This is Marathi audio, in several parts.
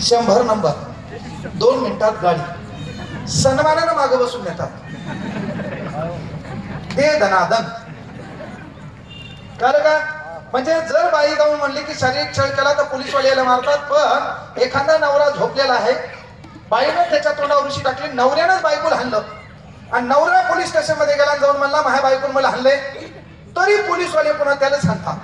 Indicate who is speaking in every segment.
Speaker 1: 100 नंबर 2 मिनिटात गाडी सन्मानानं मागे बसून येतात. ते धनादन कळलं का? म्हणजे जर बाई जाऊन म्हणली की शारीरिक छळ केला तर पोलीसवाल्याला मारतात. पण एखादा नवरा झोपलेला आहे, बाईनं त्याच्या तोंडावर उशी टाकली, नवऱ्यानंच बायकोला हाणलं आणि नवरा पोलीस स्टेशन मध्ये गेला जाऊन म्हणला माझ्या बायकोन मला हाणले, तरी पोलीसवाले पुन्हा त्यालाच हाणतात.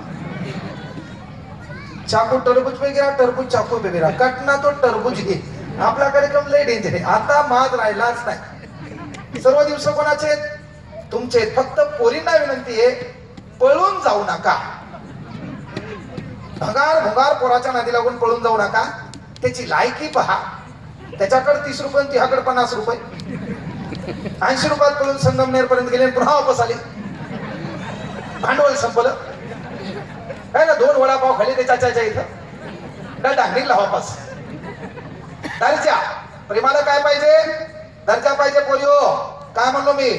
Speaker 1: चाकू टरबूज पे गिरा, टरबूज चाकू पे गिरा, कटना तो टरबूज घे. आपला कार्यक्रम लय डेंजर आहे. आता माज राहिलाच नाही. सर्व दिवस कोणाचे? तुमचे. फक्त पोरींना विनंती आहे, पळून जाऊ नका. भंगार भंगार पोराच्या नादी लागून पळून जाऊ नका. त्याची लायकी पहा. त्याच्याकडे 30 रुपये आणि तिच्याकडे 50 रुपये, 80 रुपयात पळून संगमनेर पर्यंत गेले, पुन्हा वापस आले, भांडवल संपलं. काय ना 2 वडापाव खाली त्याच्या इथं डांगरीला वापस. दर्जा प्रेमाला काय पाहिजे? दर्जा पाहिजे. पोलिओ काय म्हणलो मी?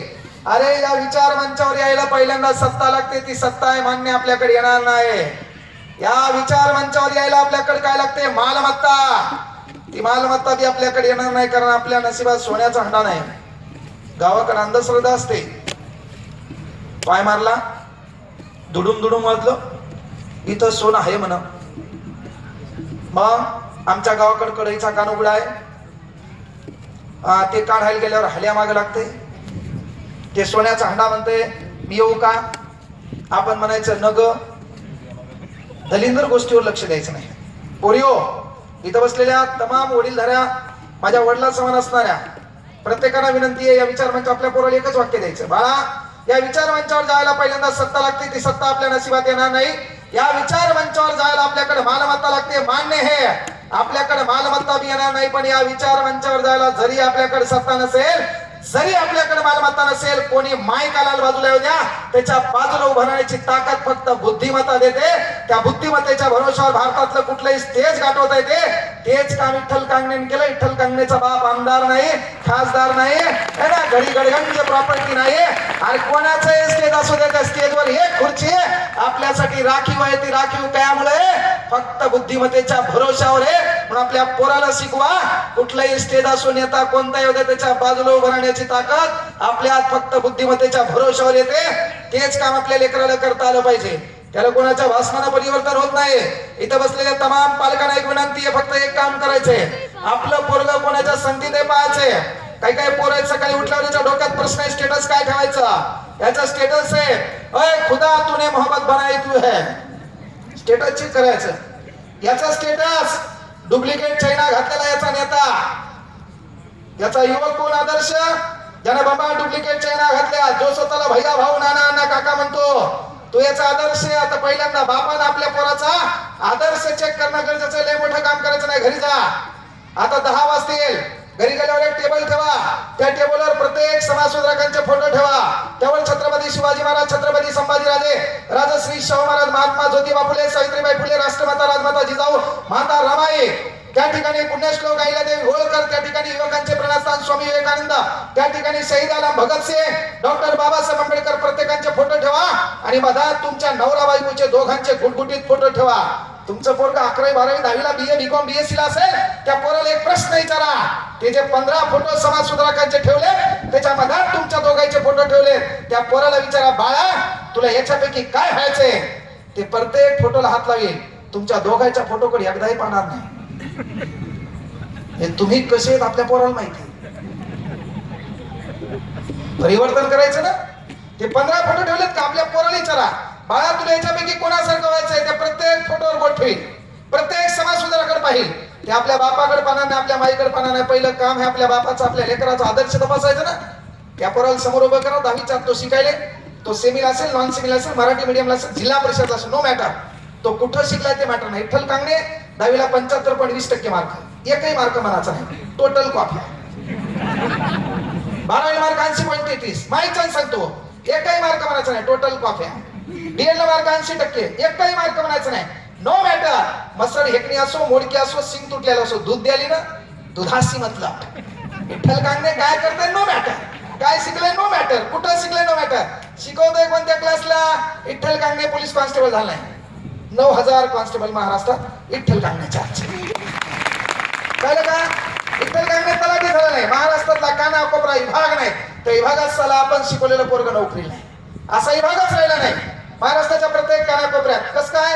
Speaker 1: अरे या विचार मंचावर यायला पहिल्यांदा सत्ता लागते. ती सत्ता आहे मान्य आपल्याकडे येणार नाही. या विचार मंचावर यायला आपल्याकडे काय लागते? मालमत्ता. ती मालमत्ता बी आपल्याकडे येणार नाही, कारण आपल्या नशिबात सोन्याचा हंडा नाही. गावाकडे अंधश्रद्धा असते. पाय मारला, दुडूम दुडूम वाजलं, इथं सोनं आहे म्हणा. मग आमच्या गावाकडे कढईचा कान उघडा आहे, ते काढायला गेल्यावर हल्या मागे लागते. ते सोन्याचा हंडा म्हणते मी येऊ का? आपण म्हणायचं नग. दलिंदर गोष्टीवर लक्ष द्यायचं नाही. पोरिओ इथं बसलेल्या तमाम वडीलधाऱ्या, माझ्या वडिला समान असणाऱ्या प्रत्येकाला विनंती आहे, या विचार मंच आपल्या पोराला एकच वाक्य द्यायचं. बाळा, या विचार मंचावर जायला पहिल्यांदा सत्ता लागते. ती सत्ता आपल्या नशिबात येणार नाही. या विचार मंचावर जायला आपल्याकडे मालमत्ता लागते. मान्य आहे, आपल्याकडे मालमत्ता बी येणार नाही. पण या विचार मंचावर जायला जरी आपल्याकडे सत्ता नसेल, जरी आपल्याकडे मालमत्ता नसेल, कोणी मायकाला बाजूला येऊ द्या, त्याच्या बाजूला उभं राहण्याची ताकद फक्त बुद्धिमत्ता देते. त्या बुद्धिमत्तेच्या भरोशावर भारतातलं कुठलंही स्टेज गाठवता येते. तेच काम विठ्ठल कांगणेने केलं. विठ्ठल कांगणेचा बाप आमदार नाही, खासदार नाही, ना घडी गडगंज प्रॉपर्टी नाही. आणि कोणाचं स्टेज असू दे, त्या स्टेजवर एक खुर्ची आपल्यासाठी राखीव आहे. ती राखीव कयामुळे फक्त बुद्धिमत्तेच्या भरोशावर आहे. म्हणून आपल्या पोराला शिकवा, कुठलाही स्टेज असू, नेता कोणता येऊ दे, त्याच्या बाजूला उभं राहण्याची ताकद आपल्यात फक्त बुद्धिमत्तेच्या भरोशावर येते. तेच काम आपल्या लेकराला करता आलं पाहिजे. त्याला कोणाच्या भाषणानं परिवर्तन होत नाही. इथं बसलेल्या तमाम पालकांना एक विनंती आहे, फक्त एक काम करायचंय, आपलं पोरग कोणाच्या संगतीत आहे पाहायचंय. काही काही पोरं सकाळी उठल्यावर त्याच्या डोक्यात प्रश्न आहे, स्टेटस काय ठेवायचा? याचा स्टेटस आहे, अय खुदा तूने मोहब्बत बनाई तू है. स्टेटस चेक करायचं. याचा स्टेटस डुप्लिकेट चैना घातलेला याचा नेता. याचा युवक कोण आदर्श? ज्याने बाबा डुप्लिकेट चैना घातल्या, जो स्वतःला भैया भाऊ नाना अण्णा काका म्हणतो, तो याचा आदर्श. आता पहिल्यांदा बापानं आपल्या पोराचा आदर्श चेक करणं गरजेचं आहे. लय मोठं काम करायचं नाही. घरी जा, आता 10 वाजतील. घरी गेल्यावर एक टेबल ठेवा. त्या टेबलवर प्रत्येक समाजसुधारकांचे फोटो ठेवा. त्यावर छत्रपती शिवाजी महाराज, छत्रपती संभाजीराजे, राजश्री शाहू महाराज, महात्मा ज्योतिबा फुले, सावित्रीबाई फुले, राष्ट्रमाता राजमाता जिजाऊ, माता रमाई, त्या ठिकाणी पुण्यश्लोक अहिल्यादेवी होळकर, त्या ठिकाणी युवकांचे प्रणस्थान स्वामी विवेकानंद, त्या ठिकाणी शहीद आलम भगतसिंग, डॉक्टर बाबासाहेब आंबेडकर, प्रत्येकांचे फोटो ठेवा. आणि मधात तुमच्या नवरा बायकोचे दोघांचे गुटगुटीत फोटो ठेवा. तुमचं पोरगा 11वी 12वी 10वीला BA BCom BSc ला असेल, त्या पोराला एक प्रश्न विचारा. ते जे 15 फोटो समाज सुधारकांचे ठेवले, त्याच्या मधात तुमच्या दोघांचे फोटो ठेवले, त्या पोराला विचारा, बाळा तुला याच्यापैकी काय व्हायचंय? ते प्रत्येक फोटोला हात लावेल. तुमच्या दोघांच्या फोटोकडे एकदाही पाहणार नाही. हे तुम्ही कसे आहेत आपल्या पोराला माहिती. परिवर्तन करायचं ना. ते 15 फोटो ठेवलेत का? आपल्या पोराला विचारा, बाळा तुला याच्यापैकी कोणासारखं व्हायचंय? त्या प्रत्येक फोटोवर बोट ठेवील. प्रत्येक समाज सुधारकाकडे पाहिल. ते आपल्या बापाकडे पाहणार नाही, आपल्या माईकडे पाहणार नाही. पहिलं काम हे आपल्या बापाचं, आपल्या लेकराचा आदर्श तपासायचं ना. त्या पोराला समोर उभं करा. 10वीचा तो शिकायले, तो सेमीला असेल, नॉन सेमीला असेल, मराठी मीडियमला असेल, जिल्हा परिषदला असेल, नो मॅटर. तो कुठं शिकलाय ते मॅटर नाही. विठ्ठल कांगणे 10वीला 75.20% मार्क, एकही मार्क म्हणायचा नाही, टोटल कॉपी. 12वी मार्क 80.33, माहिती सांगतो, एकही मार्क म्हणायचा नाही, टोटल कॉपी. DL मार्क 80%, एकही मार्क म्हणायचं नाही, नो मॅटर. मसळ हेकणी असो, मोडकी असो, सिंग तुटलेला असो, दूध द्याली ना, दुधाशी मतलब. विठ्ठल कांगणे काय करते? No matter. काय शिकले? No matter. कुठं शिकले? No matter. शिकवतोय कोणत्या क्लासला? विठ्ठल कांगणे पोलीस कॉन्स्टेबल झालाय. 9000 कॉन्स्टेबल महाराष्ट्रात विठ्ठल कांगणेच्या. कळलं का? इतर काय मी तलाठी झाला नाही, महाराष्ट्रातला काना कोपरा विभाग नाही, त्या विभागात साला आपण शिकवलेलं पोरग नोकरी नाही, असा विभागच राहिला नाही महाराष्ट्राच्या प्रत्येक कानाकोपऱ्यात. कसं काय?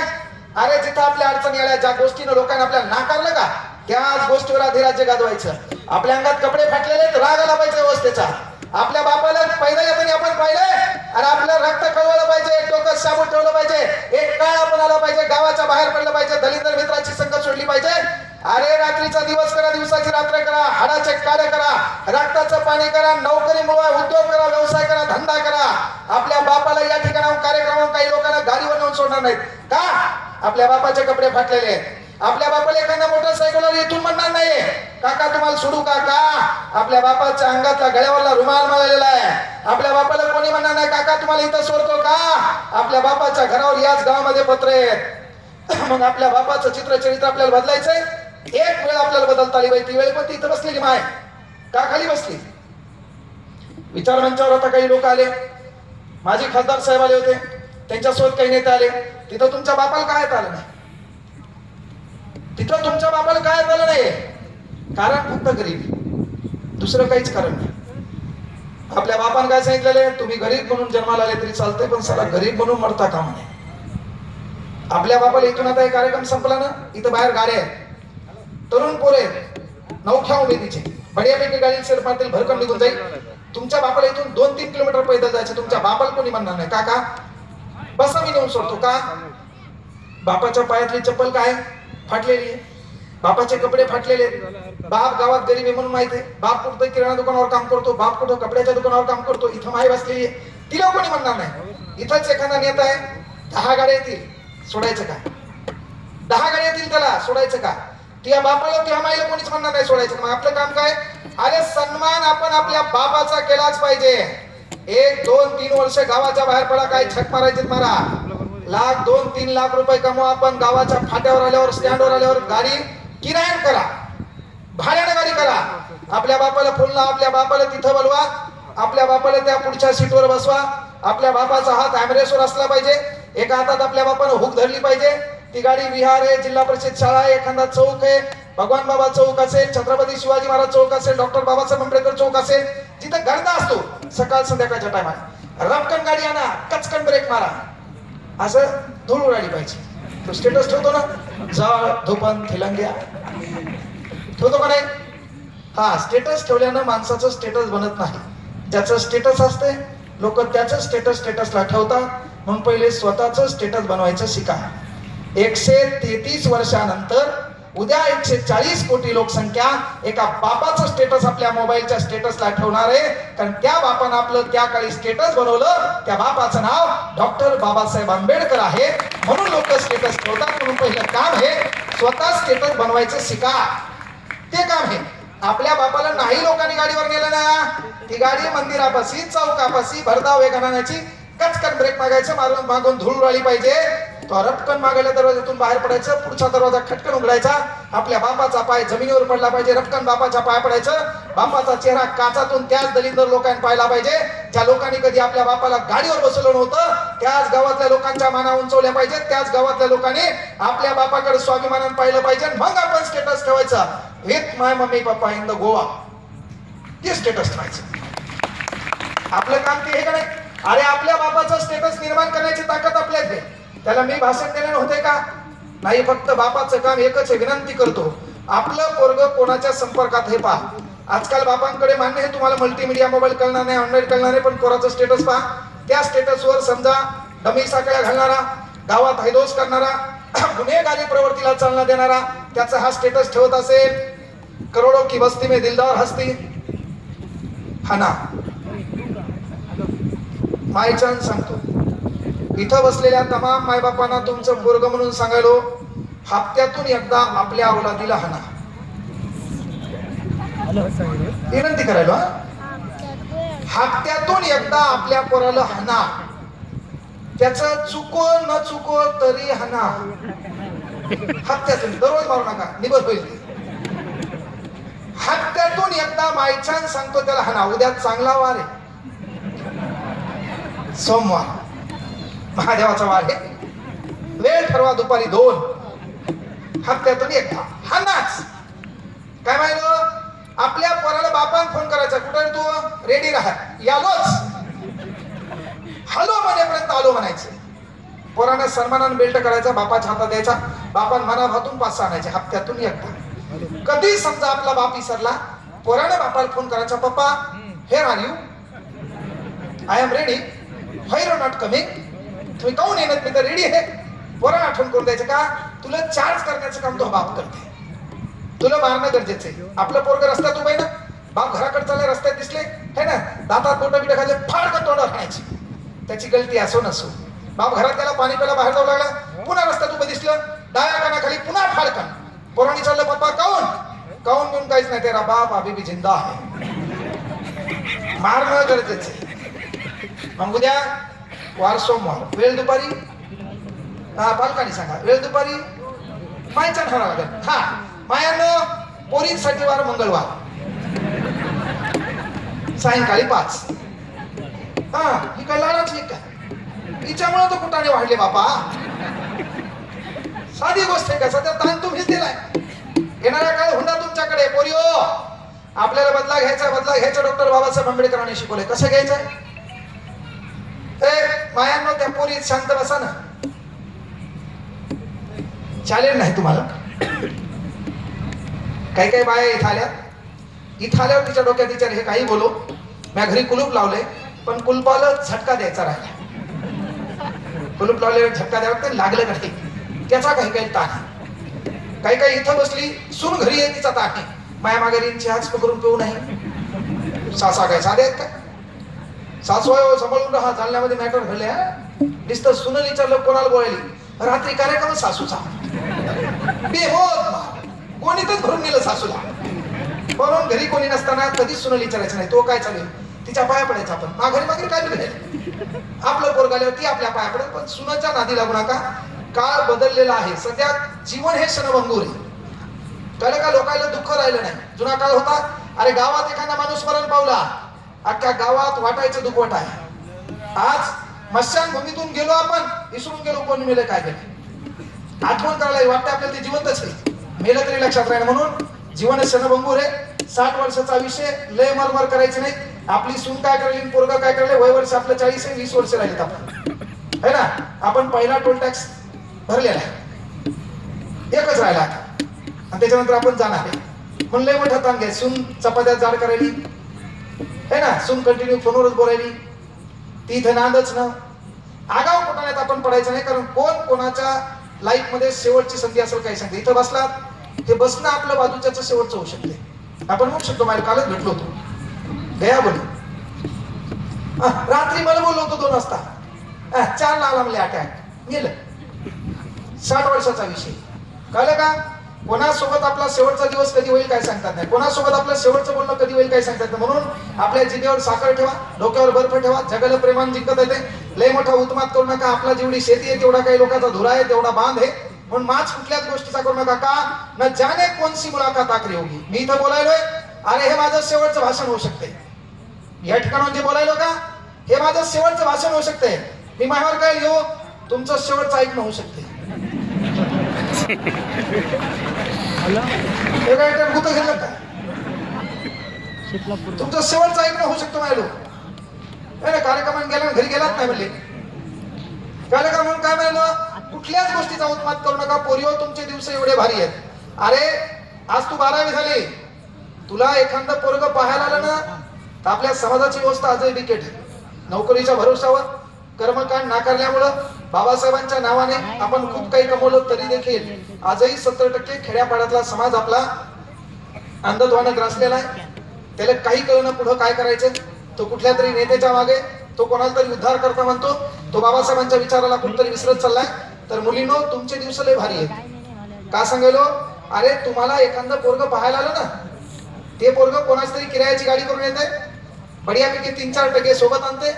Speaker 1: अरे जिथं आपल्या अडचणी आल्या, ज्या गोष्टीनं लोकांना आपल्याला नाकारलं का, त्याच गोष्टीवर अधिराज्य गाजवायचं. आपल्या अंगात कपडे फाटलेले, राग आला पाहिजे व्यवस्थेचा. आपल्या बापाला पहिलं येताना आपण पाहिलंय, अरे आपलं रक्त कळवलं पाहिजे, डोकं शाबूत ठेवलं पाहिजे, एक काळ आपण आला पाहिजे, गावाच्या बाहेर पडलं पाहिजे, दलिंदर मित्राची संगत सोडली पाहिजे. अरे रात्रीचा दिवस करा, दिवसाची रात्र करा, हाडाचे कार्य करा, रक्ताचं पाणी करा, नोकरी मिळवा, उद्योग करा, व्यवसाय करा, धंदा करा. आपल्या बापाला या ठिकाणाहून कार्यक्रमावर काही लोकांना गाडीवर नेऊन सोडणार नाहीत का? आपल्या बापाचे कपडे फाटलेले आहेत. आपल्या बापाला एखाद्या मोटरसायकलवर इथून म्हणणार नाहीये, काका तुम्हाला सोडू का? आपल्या बापाच्या अंगातला गळ्यावरला रुमाल माळलेला आहे. आपल्या बापाला कोणी म्हणणार नाही, काका तुम्हाला इथं सोडतो का? आपल्या बापाच्या घरावर याच गावामध्ये पत्र आहेत. मग आपल्या बापाचं चित्रचरित्र आपल्याला बदलायचंय. एक वेळ आपल्याला बदलता आली पाहिजे, ती वेळ पण ती इथं बसलेली माय का खाली बसली? विचार मंचावर आता काही लोक आले, माजी खासदार साहेब आले होते, त्यांच्यासोबत काही नेते आले. तिथं तुमच्या बापाला काय आलं नाही, तिथं तुमच्या बापाला काय झालं नाही, कारण फक्त गरीब, दुसरं काहीच कारण नाही. आपल्या बापाने काय सांगितलेले, तुम्ही गरीब म्हणून जन्माला आले तरी चालतंय, पण साला गरीब म्हणून मरता कामा नये. आपल्या बापाला इथून आता एक कार्यक्रम संपला ना, इथं बाहेर गाड्या आहेत, तरुण पोरे नवख्या उमेदीचे, बढियापैकी गाडी सेट मारतील, भरकन निघून जाईल. तुमच्या बापाला इथून 2-3 किलोमीटर पैदल जायचं, तुमच्या बापाला कोणी म्हणणार नाही, काका बसा मी नेऊन सोडतो का? बापाच्या पायातली चप्पल काय फाटलेली आहे, बापाचे कपडे फाटलेले, बाप गावात गरीब आहे म्हणून माहिती आहे, बाप कुठं किराणा दुकानावर काम करतो, बाप कुठं कपड्याच्या दुकानावर काम करतो, इथं माई बसलेली आहे, तिला कोणी म्हणणार नाही. इथंच एखादा नेता आहे, 10 गाड्या येतील, सोडायचं का? 10 गाड्या येतील, त्याला सोडायचं का? त्या बापाला त्या माईला कोणीच म्हणणार नाही सोडायचं. मग आपलं काम काय? अरे सन्मान आपण आपल्या बापाचा केलाच पाहिजे. 1-2-3 वर्ष गावाच्या बाहेर पडा, काय छक मारायचे मारा, 1,00,000-2-3 लाख रुपये कमवा. आपण गावाच्या फाट्यावर आल्यावर, स्टँडवर आल्यावर गाडी किरायान करा, भाड्याने गाडी करा. आपल्या बापाला फोन लावा, आपल्या बापाला तिथं बोलवा, आपल्या बापाला त्या पुढच्या सीटवर बसवा. आपल्या बापाचा हात ॲम्ब्रेसवर असला पाहिजे, एका हातात आपल्या बापानं हुक धरली पाहिजे. ती गाडी विहार आहे, जिल्हा परिषद शाळा आहे, एखादा चौक आहे, भगवान बाबा चौक असेल, छत्रपती शिवाजी महाराज चौक असेल, डॉक्टर बाबासाहेब आंबेडकर चौक असेल, जिथं गर्दा असतो सकाळ संध्याकाळच्या टायमात, रपकन गाडी आणा, कचकन ब्रेक मारा, असं धूळ उडाली पाहिजे. तो स्टेटस ठेवतो ना, जाळ धोपण थिलंग्या ठेवतो का नाही? हा, स्टेटस ठेवल्यानं माणसाचं स्टेटस बनत नाही. ज्याचं स्टेटस असते लोक त्याचं स्टेटसला ठेवतात. म्हणून पहिले स्वतःचं स्टेटस बनवायचं शिका. 133 वर्षानंतर उद्या 140 कोटी लोकसंख्या एका बापाचं स्टेटस आपल्या मोबाईलच्या स्टेटसला ठेवणार आहे. कारण त्या बापानं आपलं त्या काळी स्टेटस बनवलं, त्या बापाचं नाव डॉक्टर बाबासाहेब आंबेडकर आहे, म्हणून लोक स्टेटस ठेवतात. म्हणून पहिलं काम हे स्वतः स्टेटस बनवायचं शिका, ते काम हे. आपल्या बापाला नाही लोकांनी गाडीवर नेलं ना, ती गाडी मंदिरापाशी चौकापाशी भरधाव वेगानाची कचकन ब्रेक मागायचं, मारून मागून धूळ उडाली पाहिजे. तो रपकन मागायला दरवाजातून बाहेर पडायचं, पुढचा दरवाजा खटकन उघडायचा, आपल्या बापाचा पाय जमिनीवर पडला पाहिजे, रपकन बापाच्या पाय पडायचं, बापाचा चेहरा काचातून त्याच दलिंदर लोकांनी पाहिला पाहिजे. ज्या लोकांनी कधी आपल्या बापाला गाडीवर बसवलं नव्हतं, त्याच गावातल्या लोकांच्या माना उंचवल्या पाहिजेत, त्याच गावातल्या लोकांनी आपल्या बापाकडे स्वाभिमानानं पाहिलं पाहिजे. मग आपण स्टेटस ठेवायचं, with my mummy papa in the Goa, ते स्टेटस ठेवायचं. आपलं काम ते हे का नाही? अरे आपल्या बापाचं स्टेटस निर्माण करण्याची ताकद आपल्यात आहे. त्याला मी भाषण देणे होते का? नाही, फक्त बापाचं काम एकच आहे, विनंती करतो, आपलं पोरग कोणाच्या संपर्कात हे पहा. आजकाल बापांकडे मान्य आहे तुम्हाला मल्टीमीडिया मोबाईल कळणार नाही, ऑनलाईन कळणार नाही, पण पोराचं स्टेटस पहा. त्या स्टेटसवर समजा डमी साकळ्या घालणारा, गावात हैदोस करणारा, गुन्हेगारी प्रवृत्तीला चालना देणारा त्याचा हा स्टेटस ठेवत असेल, करोडो की वस्ती में दिलदार हस्ती, हा ना. मायचान सांगतो, इथं बसलेल्या तमाम मायबापांना तुमचं पोरग म्हणून सांगायलो, हप्त्यातून एकदा आपल्या औलादीला हाना, विनंती करायलो. हप्त्यातून एकदा आपल्या पोराला हाना, त्याचं चुको न चुको तरी हाना. हप्त्यातून, दररोज मारू नका, निबर होईल. हप्त्यातून एकदा मायछान सांगतो त्याला हाना. उद्या चांगला वार आहे, सोमवार, महादेवाचा वार आहे, वेळ ठरवा दुपारी 2, हप्त्यातून एकदा हानाच. रेडी राहा, यालोच. हॅलो म्हणेपर्यंत आलो म्हणायचं. पोरानं सन्मानानं बेल्ट करायचा, बापाच्या हातात द्यायचा, बापान मनाभातून पाच आणायचे हप्त्यातून एकदा. कधी समजा आपला बाप विसरला, पोरानं बापाला फोन करायचा, पप्पा here are you, I am ready, why you not coming, तुम्ही काऊन येणार, मी तर रेडी आहे. पोरानं आठवण करून द्यायचं का, तुला चार्ज करण्याचं काम तो बाप करते, तुला मारणं गरजेचं आहे. आपलं पोरग रस्त्यात उभं आहे ना, बाप घराकडे चालले, रस्त्यात दिसले है ना, दातात बोटं बिटं खायचे, फाडकन तोंडावर खायची, त्याची गलती असो नसो. बाप घरात गेला, पाणी प्यायला बाहेर जाऊ लागला, पुन्हा रस्त्यात उभं दिसलं, डाव्या कानाखाली पुन्हा फाडकन. पोरांनी चाललं, पप्पा काऊन काऊन घेऊन काहीच नाही, तेरा बाप अभी भी जिंदा आहे, मारणं गरजेचं आहे. मग उद्या वार सोमवार, वेळ दुपारी, पालकांनी सांगा वेळ दुपारी मायचा ठरावा लागेल. हा मायानं पोरींसाठी वार मंगळवार सायंकाळी 5. हा ही काय लहानच का, हिच्यामुळे तो कुठाने वाढले बापा, साधी गोष्ट आहे का. सध्या ताण तुम्हीच दिलाय, येणाऱ्या काळ हुंडा तुमच्याकडे. पोरिओ आपल्याला बदला घ्यायचा डॉक्टर बाबासाहेब आंबेडकरांनी शिकवले. कसं घ्यायचं, मायांनो त्या पोरी शांत बसा ना, चालेल नाही तुम्हाला. काही काही बाया इथं आल्यावर तिच्या डोक्यात विचार, हे काही बोलो, मी घरी कुलूप लावले पण कुलपाला झटका द्यायचा राहिला. कुलूप लावल्यावर झटका द्यावा तर लागलं का नाही, त्याचा काही काही ताण आहे. काही इथं बसली, सून घरी आहे, तिचा ताण आहे, माया माघारींची आज करून पिऊ नाही. सासा काय साधे आहेत का, सासू सांभाळून राहा. जालन्यामध्ये मॅटर घडले, नुसतं सुनल विचारलं कोणाला बोलायली, रात्री कार्यक्रम सासूचा बेहोत कोणीतच भरून नेलं सासूला. म्हणून घरी कोणी नसताना कधीच सुनल विचारायचं नाही, तो काय चालेल, तिच्या पाया पडायचा. आपण माघारी काय भेटेल, आपलं पोरगाल्यावरती आपल्या पाया पडेल, पण सुनाच्या नादी लागू नका. काळ बदललेला आहे, सध्या जीवन हे क्षणभंगूर आहे. कळलं का, लोकांना दुःख राहिलं नाही. जुना काळ होता, अरे गावात एखादा माणूस मरण पावला, अख्ख्या गावात वाटायचं दुखवट आहे. आज मत्स्यांभूमीतून गेलो आपण, विसरून गेलो कोण मेलं काय गेलं, आठवण करायला वाटतं आपल्याला ते जिवंतच आहे, मेलं तरी लक्षात राहील. म्हणून जीवन क्षणभंगूर आहे. 60 वर्षाचा विषय लय मरमर करायची नाही. आपली सून काय करायली, पोरगा काय करायला, वय वर्ष आपलं 40 आहे, 20 वर्ष राहिलेत आपण, है ना. आपण पहिला टोल टॅक्स भरलेला आहे, एकच राहिला आता, आणि त्याच्यानंतर आपण जाणार आहे. म्हणून लय मोठा ताण घ्या. सून चपात्या जाड करायली है ना, सून कंटिन्यू फोनवरच बोलायली, ती इथे नांदच ना. आगाव कुठाण्यात आपण पडायचं नाही, कारण कोण कोणाच्या लाईफ मध्ये शेवटची संधी असेल काही सांगते. इथं बसलात, हे बसणं आपलं बाजूच्याच शेवटचं होऊ शकते. आपण म्हणू शकतो माझ्या कालच भेटलो होतो, गया बोलू, रात्री मला बोललो होतो 2 वाजता, 4 ला आला म्हणले अटॅक, गेलं. 60 वर्षाचा विषय. कळलं का, कोणासोबत आपला शेवटचा दिवस कधी होईल काय सांगतात नाही, कोणासोबत आपलं शेवटचं बोलणं कधी होईल काय सांगतात नाही. म्हणून आपल्या जिभेवर साखर ठेवा, डोक्यावर बर्फ ठेवा, जगाला प्रेमान जिंकत येते. लय मोठा उत्मात करू नका. आपला जेवढी शेती आहे तेवढा काही लोकांचा धुरा आहे, तेवढा बांध आहे. म्हणून माच कुठल्याच गोष्टीचा करू नका. का न जाने कोणसी मुलाखत आखरी होगी. मी इथं बोलायलोय, अरे हे माझं शेवटचं भाषण होऊ शकते. या ठिकाणावर जे बोलायलो का, हे माझं शेवटचं भाषण होऊ शकते. मी माझ्यावर काय लिहू, तुमचं शेवटचं ऐकणं होऊ शकते. तुमचं शेवटचं ऐकणं होऊ शकतो माझ्या लोक. कार्यक्रमात गेला घरी गेलाच नाही म्हणले, कार्यक्रम म्हणून काय म्हणलं, कुठल्याच गोष्टीचा उत्मात करू नका. पोरिओ तुमचे दिवस एवढे भारी आहेत. अरे आज तू 12वी झाली, तुला एखादं पोरग पाहायला आलं ना, तर आपल्या समाजाची व्यवस्था आजही बिकट आहे. नोकरीच्या भरोशावर कर्मकांड नाकारल्यामुळं बाबासाहेबांच्या नावाने आपण खूप काही कमवलं तरी देखील आजही 70% खेड्यापाड्यातला समाज आपला अंधत्वानं ग्रासलेला आहे. त्याला काही कळणं पुढं काय करायचं. तो कुठल्या तरी नेत्याच्या मागे, तो कोणाला तरी उद्धार करता म्हणतो, तो बाबासाहेबांच्या विचाराला कुठतरी विसरत चाललाय. तर मुलींनो, तुमचे दिवस लय भारी आहेत. का सांगायलो, अरे तुम्हाला एखादं पोरग पाहायला आलं ना, ते पोरग कोणाच तरी किरायाची गाडी करून येते, बढियापैकी 3-4 सोबत आणते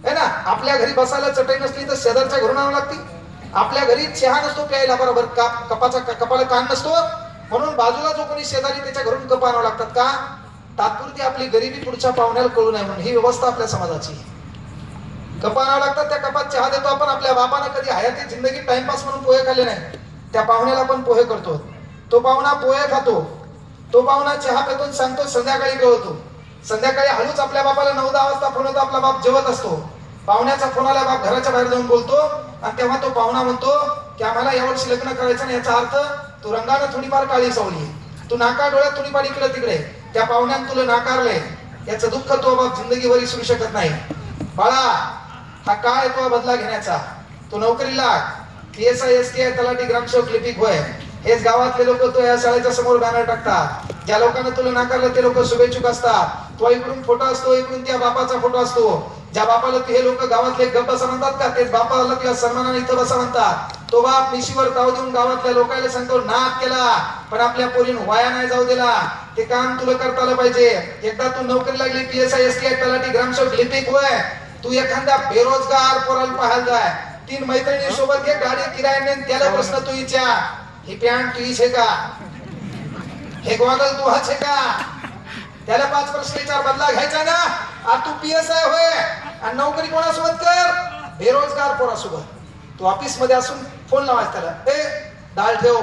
Speaker 1: है ना. आपल्या घरी बसायला चटई नसली तर शेजारच्या घरून आणावं लागते. आपल्या घरी चहा नसतो प्यायला, बरोबर कपाला कान नसतो, म्हणून बाजूला जो कोणी शेजारी त्याच्या घरून कप आणावं लागतात. का, तात्पुरती आपली गरिबी पुढच्या पाहुण्याला कळू नये म्हणून. ही व्यवस्था आपल्या समाजाची. कप आणावं लागतात, त्या कपात चहा देतो आपण. आपल्या बापानं कधी हयाती जिंदगी टाइमपास म्हणून पोहे खाल्ले नाही, त्या पाहुण्याला आपण पोहे करतो. तो पाहुणा पोहे खातो, तो पाहुणा चहा पितो, सांगतो संध्याकाळी कळवतो. संध्याकाळी हळूच आपल्या बापाला 9-10 वाजता फोन होतो, आपला बाप जेवत असतो. पाहुण्याचा फोन आला, बाप घराच्या बाहेर जाऊन बोलतो आणि तेव्हा तो पाहुणा म्हणतो की आम्हाला यावर्षी लग्न करायचं नाही. याचा अर्थ तू रंगानं थोडीफार काळी सावली, तू नाका डोळ्यात थोडीफार इकडे तिकडे, त्या पाहुण्यानं तुला नाकारले, याचं दुःख तो बाप जिंदगीभर विसरू शकत नाही. बाळा, हा काळ तो बदला घेण्याचा. तू नोकरीला PSI STI तलाठी ग्रामसेवक लिपिक होय, हेच गावातले लोक तो या शाळेच्या समोर बॅनर टाकतात. ज्या लोकांना तुला नाकारलं ते लोक शुभेच्छुक असतात. तो इकडून फोटो असतो, इकडून त्या बापाचा फोटो असतो. ज्या बापाला हे लोक गावातले गप बसा म्हणतात का, तेच बापाला तुला सन्मानाने इथं बसा म्हणतात. तो बाप मिशीवर ताव देऊन गावातल्या लोकांना सांगतो नाद केला, पण आपल्या पोरीनं वाया नाही जाऊ दिला. ते काम तुला करता आलं पाहिजे. एकदा तू नोकरी लागली PSI STI तलाठी ग्रामसेवक लिपिक होय, तू एखाद्या बेरोजगार पोराला पाहायला जाय, 3 मैत्रिणी सोबत घे, गाडी किरायाने, त्याला प्रश्न तू विचार, ही पॅन्ट तू हिचे का, हे गॉगल तू हाचे का, त्याला 5 प्रश्न विचार. बदला घ्यायचा ना. आज तू PSI होय आणि नोकरी कोणासोबत कर, बेरोजगार पोरासोबत. तू ऑफिस मध्ये असून फोन लावायचा त्याला, ए डाळ ठेव.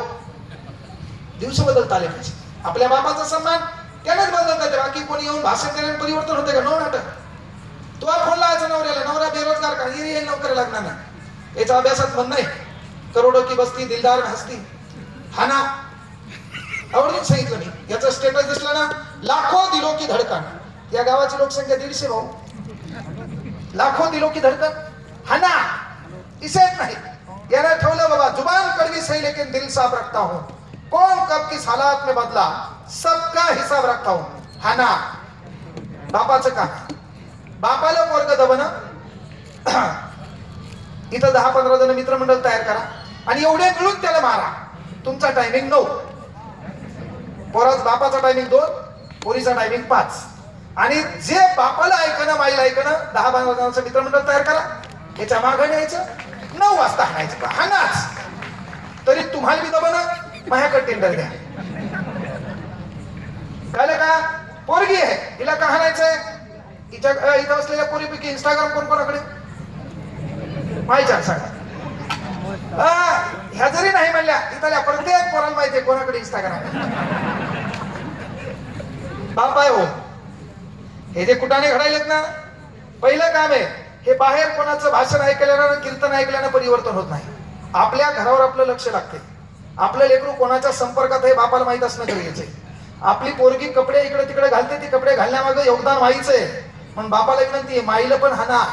Speaker 1: दिवस बदलता आले पाहिजे. आपल्या बापाचा सन्मान त्यानेच बदलता येते. बाकी कोणी येऊन भाषण केल्याने परिवर्तन होते का? नो नाटक. तू फोन लावायचा नवऱ्याला, नवरा बेरोजगार का, ये नोकरी लागणार नाही. याचा अभ्यासात मन नाही. करोडो की बस्ती दिलदार हस्ती, हा ना आवडून सांगितलं मी. याचा स्टेटस दिसला ना, लाखो दिलो की धडकन. या गावाची लोकसंख्या 150 भाऊ. लाखो दिलो की धडकन, हा ना इसेच नाही. याने ठेवलं बाबा, जुबान कड़वी सही लेकिन दिल साफ रखता हूं. कौन कब किस हालात में बदला, सबका हिसाब रखता हूं. हा ना बापाचं काम. बापाला पोरग दबन. इथं 10-15 जण मित्रमंडळ तयार करा आणि एवढे मिळून त्याला मारा. तुमचा टायमिंग 9, पोराच बापाचा टायमिंग 2, पोरीचा टायमिंग 5. आणि जे बापाला ऐकणं माईला ऐकणं 10-12 जणांचं मित्रमंडळ तयार करा. याच्या मागं यायचं, 9 वाजता हाणायचं. हानाच तरी तुम्हाला बी दबन, माझ्याकडे टेंडर द्या. कळलं का? पोरगी आहे, हिला का हाणायचंय? इथं असलेल्या पोरीपैकी इंस्टाग्राम कोण कोणाकडे माहिती सांगा. ह्या जरी नाही म्हणल्या, इथल्या प्रत्येक पोराला माहितीये कोणाकडे इंस्टाग्राम. बाप आहे हो. हे जे कुटाने घडायलेत ना, पहिलं काम आहे हे. बाहेर कोणाचं भाषण ऐकल्यानं, कीर्तन ऐकल्यानं परिवर्तन होत नाही. आपल्या घरावर आपलं लक्ष लागते. आपलं लेकरू कोणाच्या संपर्कात हे बापाला माहित असणं गरजेचं आहे. आपली पोरगी कपडे इकडे तिकडे घालते, ती कपडे घालण्यामागे योगदान व्हायचं आहे. म्हणून बापाला विनंती आहे, माईला पण हाना.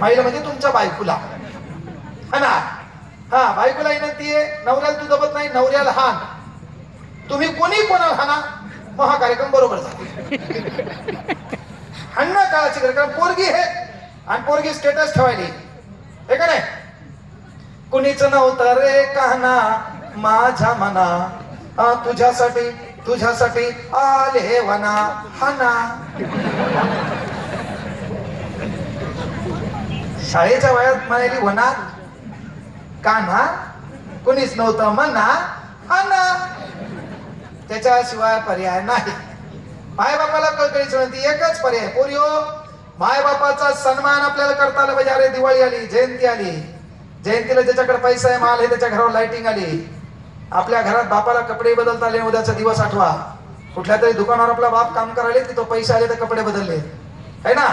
Speaker 1: माईला म्हणजे तुमच्या बायकोला हाना. हा, बायकोला विनंती आहे, नवऱ्याला तू दबत नाही, नवऱ्याला हान. तुम्ही कोणी कोणाला हाना, मग हा कार्यक्रम बरोबर झाला. हाणणं काळाची गरज. कारण पोरगी आहे आणि पोरगी स्टेटस ठेवायली हे का नाही. कुणीच नव्हतं रे काना माझ्या मना, तुझ्यासाठी तुझ्यासाठी आले वना, हाना. शाळेच्या वयात म्हणाली वनात कान्हा, कुणीच नव्हतं म्हणा, हाना. त्याच्याशिवाय पर्याय नाही. मायबापाला कळकळीची विनंती, एकच पर्याय. पोरियो, मायबापाचा सन्मान आपल्याला करता आला पाहिजे. अरे दिवाळी आली, जयंती आली, जयंतीला ज्याच्याकडे पैसा आहे, माल आहे, त्याच्या घरावर लाइटिंग आली. आपल्या घरात बापाला कपडे बदलता आले. उद्याचा दिवस आठवा. कुठल्या तरी दुकानावर आपला बाप काम करायला, तिथं पैसे आले तर कपडे बदलले है ना.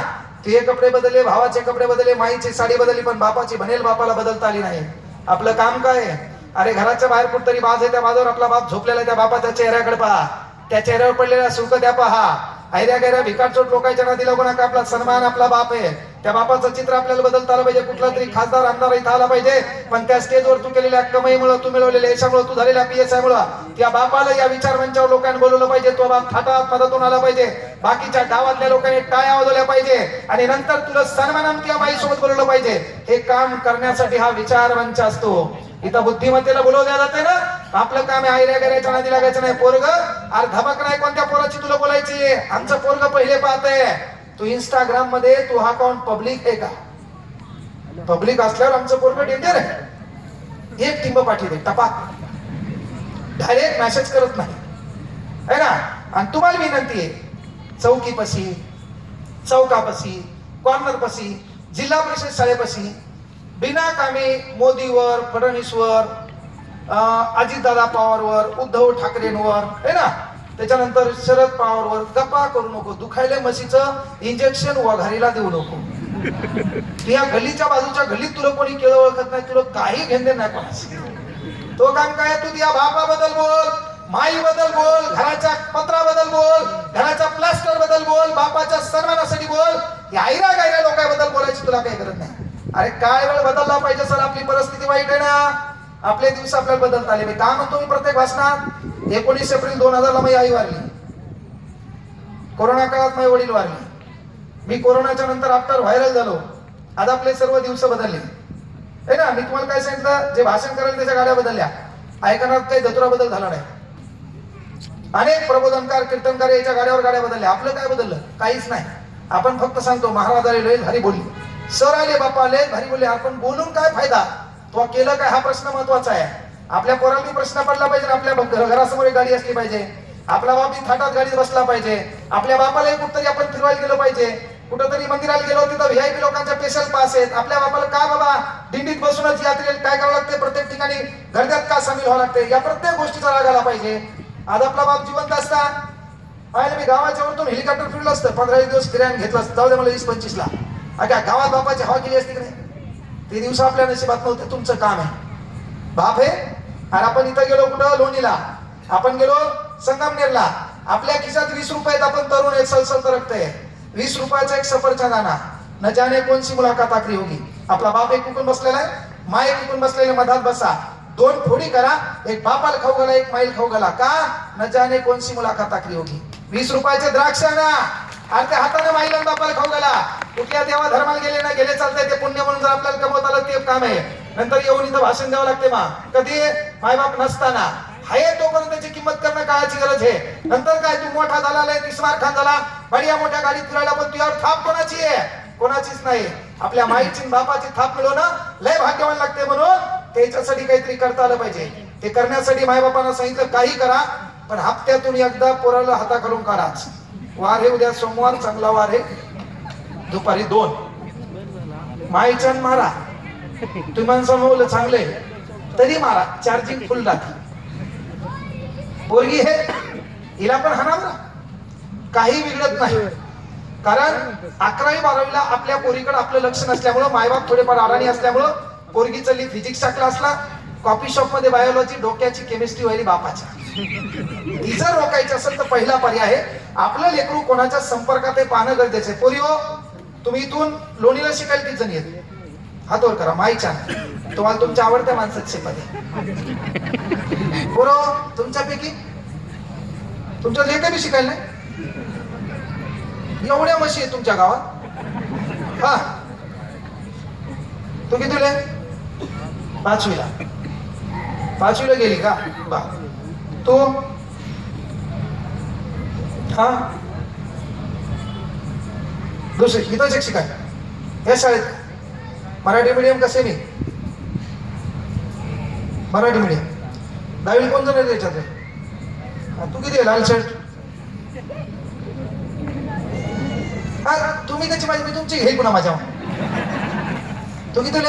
Speaker 1: तुझे कपडे बदलले, भावाचे कपडे बदलले, माईची साडी बदलली, पण बापाची बनेल बापाला बदलता आली नाही. आपलं काम काय आहे? अरे घराच्या बाहेर कुठतरी बाज आहे, त्या बाजावर आपला बाप झोपलेला आहे, त्या बापाच्या चेहऱ्याकडे पहा, त्या चेहऱ्यावर पडलेला सुख द्या पहा. ऐऱ्या गैऱ्या भिकारचोट लोकांच्या नादी लागू नका. आपला सन्मान आपला बाप आहे. त्या बापाचं चित्र आपल्याला बदलता आलं पाहिजे. कुठला तरी खासदार आमदार इथं आला पाहिजे, पण त्या स्टेजवर तू केलेल्या कमाईमुळे, तू मिळवलेल्या यशामुळे, तू झालेल्या PSI मुळे त्या बापाला या विचारमंचावर लोकांनी बोलवलं पाहिजे. तो बाप थाटात मदतून आला पाहिजे. बाकीच्या गावातल्या लोकांनी टाळ्या वाजवल्या पाहिजे आणि नंतर तुला सन्मानाने त्या बाईसोबत बोलवलं पाहिजे. हे काम करण्यासाठी हा विचारमंच असतो. इथं बुद्धिमत्तेला बोलवल्या जाते ना. आपलं काम आहे ऐऱ्या गैऱ्याच्या नादी लागायचं नाही. पोरग अरे धमक नाही कोणत्या पोराची तुला बोलायची. आमचं पोरग पहिले पाहतंय. तू इंस्टाग्राम मध्ये तू हा अकाउंट पब्लिक आहे का? पब्लिक असल्यावर आमचं पोरग डेंजर आहे. एक टिंब पाठवते टपाक, डायरेक्ट मेसेज करत नाही है ना. आणि तुम्हाला विनंती आहे, चौकीपाशी, चौकापाशी, कॉर्नर पाशी, जिल्हा परिषद शाळेपाशी बिनाकामी मोदीवर, फडणवीसवर, अजितदादा पवारवर, उद्धव ठाकरेंवर है ना त्याच्यानंतर शरद पवारवर गप्पा करू नको, दुखायले म्हशीचं इंजेक्शन वघारीला देऊ नको. तू या गल्लीच्या बाजूच्या गल्लीत तुला कोणी केळं ओळखत नाही, तुला काही घेणे नाही कोणाचं. तो काम काय, तू या बापाबद्दल बोल, माई बद्दल बोल, घराच्या पत्राबद्दल बोल, घराच्या प्लास्टर बद्दल बोल, बापाच्या सन्मानासाठी बोल. या आयरा गायरा लोकांबद्दल बोलायची तुला काही गरज नाही. अरे काय वेळ बदलला पाहिजे सर, आपली परिस्थिती वाईट आहे ना. आपले दिवस आपल्याला बदलता आले. मी काय म्हणतो, मी प्रत्येक भाषणात 19 एप्रिल 2000 माझी आई वारली, कोरोना काळात माझे वडील वारले, मी कोरोनाच्या नंतर आफ्टर व्हायरल झालो. आज आपले सर्व दिवस बदलले आहे ना. मी तुम्हाला काय सांगितलं, जे भाषण करायला त्याच्या गाड्या बदलल्या, ऐकण्यात काही दतुरा बदल झाला नाही. अनेक प्रबोधनकार कीर्तनकार याच्या गाड्यावर गाड्या बदलल्या. आपलं काय बदललं? काहीच नाही. आपण फक्त सांगतो महाराज आले, लय भारी बोलली, सर आले, बापा आले, भारी बोलले. आपण बोलून काय फायदा, तो केलं काय, हा प्रश्न महत्वाचा आहे. आपल्या पोराला प्रश्न पडला पाहिजे, आपल्या घरासमोर एक गाडी असली पाहिजे, आपला बाप थाटात गाडीत बसला पाहिजे, आपल्या बापाला कुठतरी आपण फिरवायला गेलो पाहिजे, कुठंतरी मंदिराला गेलो तिथं व्हीआयपी लोकांच्या स्पेशल पास आहेत. आपल्या बापाला काय बाबा दिंडीत बसूनच यात्रेला काय करावं लागते, प्रत्येक ठिकाणी गर्द्यात का सामील व्हावं लागते, या प्रत्येक गोष्टीचा राग आला पाहिजे. आज आपला बाप जिवंत असता पाहिलं, मी गावाच्या वरतून हेलिकॉप्टर फिरलं असतं, 15 दिवस फिरायला घेतलं असतं, जाऊ दे मला 20-25 ला. अगं गावात बापाची हवा केली असती की नाही, ते दिवस आपल्या नशिबात नव्हते. तुमचं काम आहे, बाप आहे. आणि आपण इथं गेलो कुठं, लोणीला, आपण गेलो संगमनेरला, आपल्या खिशात 20 रुपयात आपण तरुण एक सलसल तरकतंय, 20 रुपयाचा एक सफरचंद आणा, न जाने कोणची मुलाकात आखरी होगी. आपला बाप एक कुकून बसलेला आहे, माय एक कुकून बसलेले, मधात बसा, 2 फोडी करा, एक बापाला खाऊ घाला, एक माईल खाऊ घाला, का न जाने कोणची मुलाकात आखरी होगी. 20 रुपयाचे द्राक्ष आणा, आणि त्या हाताने माईला बापाला खाऊ घाला. कुठल्या देवा धर्माला गेले ना गेले चालतंय, ते पुण्य म्हणून जर आपल्याला कमवत आलं ते काम आहे. नंतर येऊन इथं भाषण द्यावं लागते. मा कधी मायबाप नसताना आहे तोपर्यंत त्याची किंमत करणं काळाची गरज आहे. नंतर काय, तू मोठा झाला, तिस्मार खान झाला, बढिया मोठ्या गाडीत फिरायला, पण तुझ्यावर थाप कोणाची आहे? कोणाचीच नाही. आपल्या माईची बापाची थाप मिळवणं लय भाग्यवान लागते. म्हणून त्याच्यासाठी काहीतरी करता आलं पाहिजे. ते करण्यासाठी मायबापांना सांगितलं काही करा, पण हप्त्यातून एकदा पोराला हाताखालून काढाच. वार हे उद्या सोमवार, चांगला वार आहे, दुपारी 2 माईचन मारा. तुम्ही माणसं बोललं चांगले तरी मारा, चार्जिंग फुल राहते. पोरगी हे, हिला पण हाणावं, काही बिघडत नाही. कारण 11वी 12वीला आपल्या पोरीकडे आपलं लक्ष नसल्यामुळं, मायबाप थोडेफार अडाणी असल्यामुळं पोरगी चालली फिजिक्सच्या क्लासला, कॉफी शॉप मध्ये बायोलॉजी, डोक्याची केमिस्ट्री व्हायली बापाच्या. ती जर रोखायची असेल तर पहिला पर्याय आहे, आपलं लेकरू कोणाच्या संपर्कात आहे पाहणं गरजेचं आहे. पोरी हो, तुम्ही इथून लोणीला शिकायला किती जण येत? हात वर करा. माईच्या तुम्हाला तुमच्या आवडत्या माणसात शिकवते. पोरो, तुमच्यापैकी तुमच्या लेकरं बी शिकायला नाही? एवढ्या म्हशी आहेत तुमच्या गावात? हा, तू कितीला? 5वीला गेली का? बा, तू? हा, दुसरी इथं शिक्षिका या शाळेत. मराठी मीडियम कसे? मी मराठी मीडियम. 10वी कोण जण याच्यात? तू किती आहे? लाल शर्ट. हा, तुम्ही त्याची माझी, मी तुमची घेईल पुन्हा माझ्या. तू किती?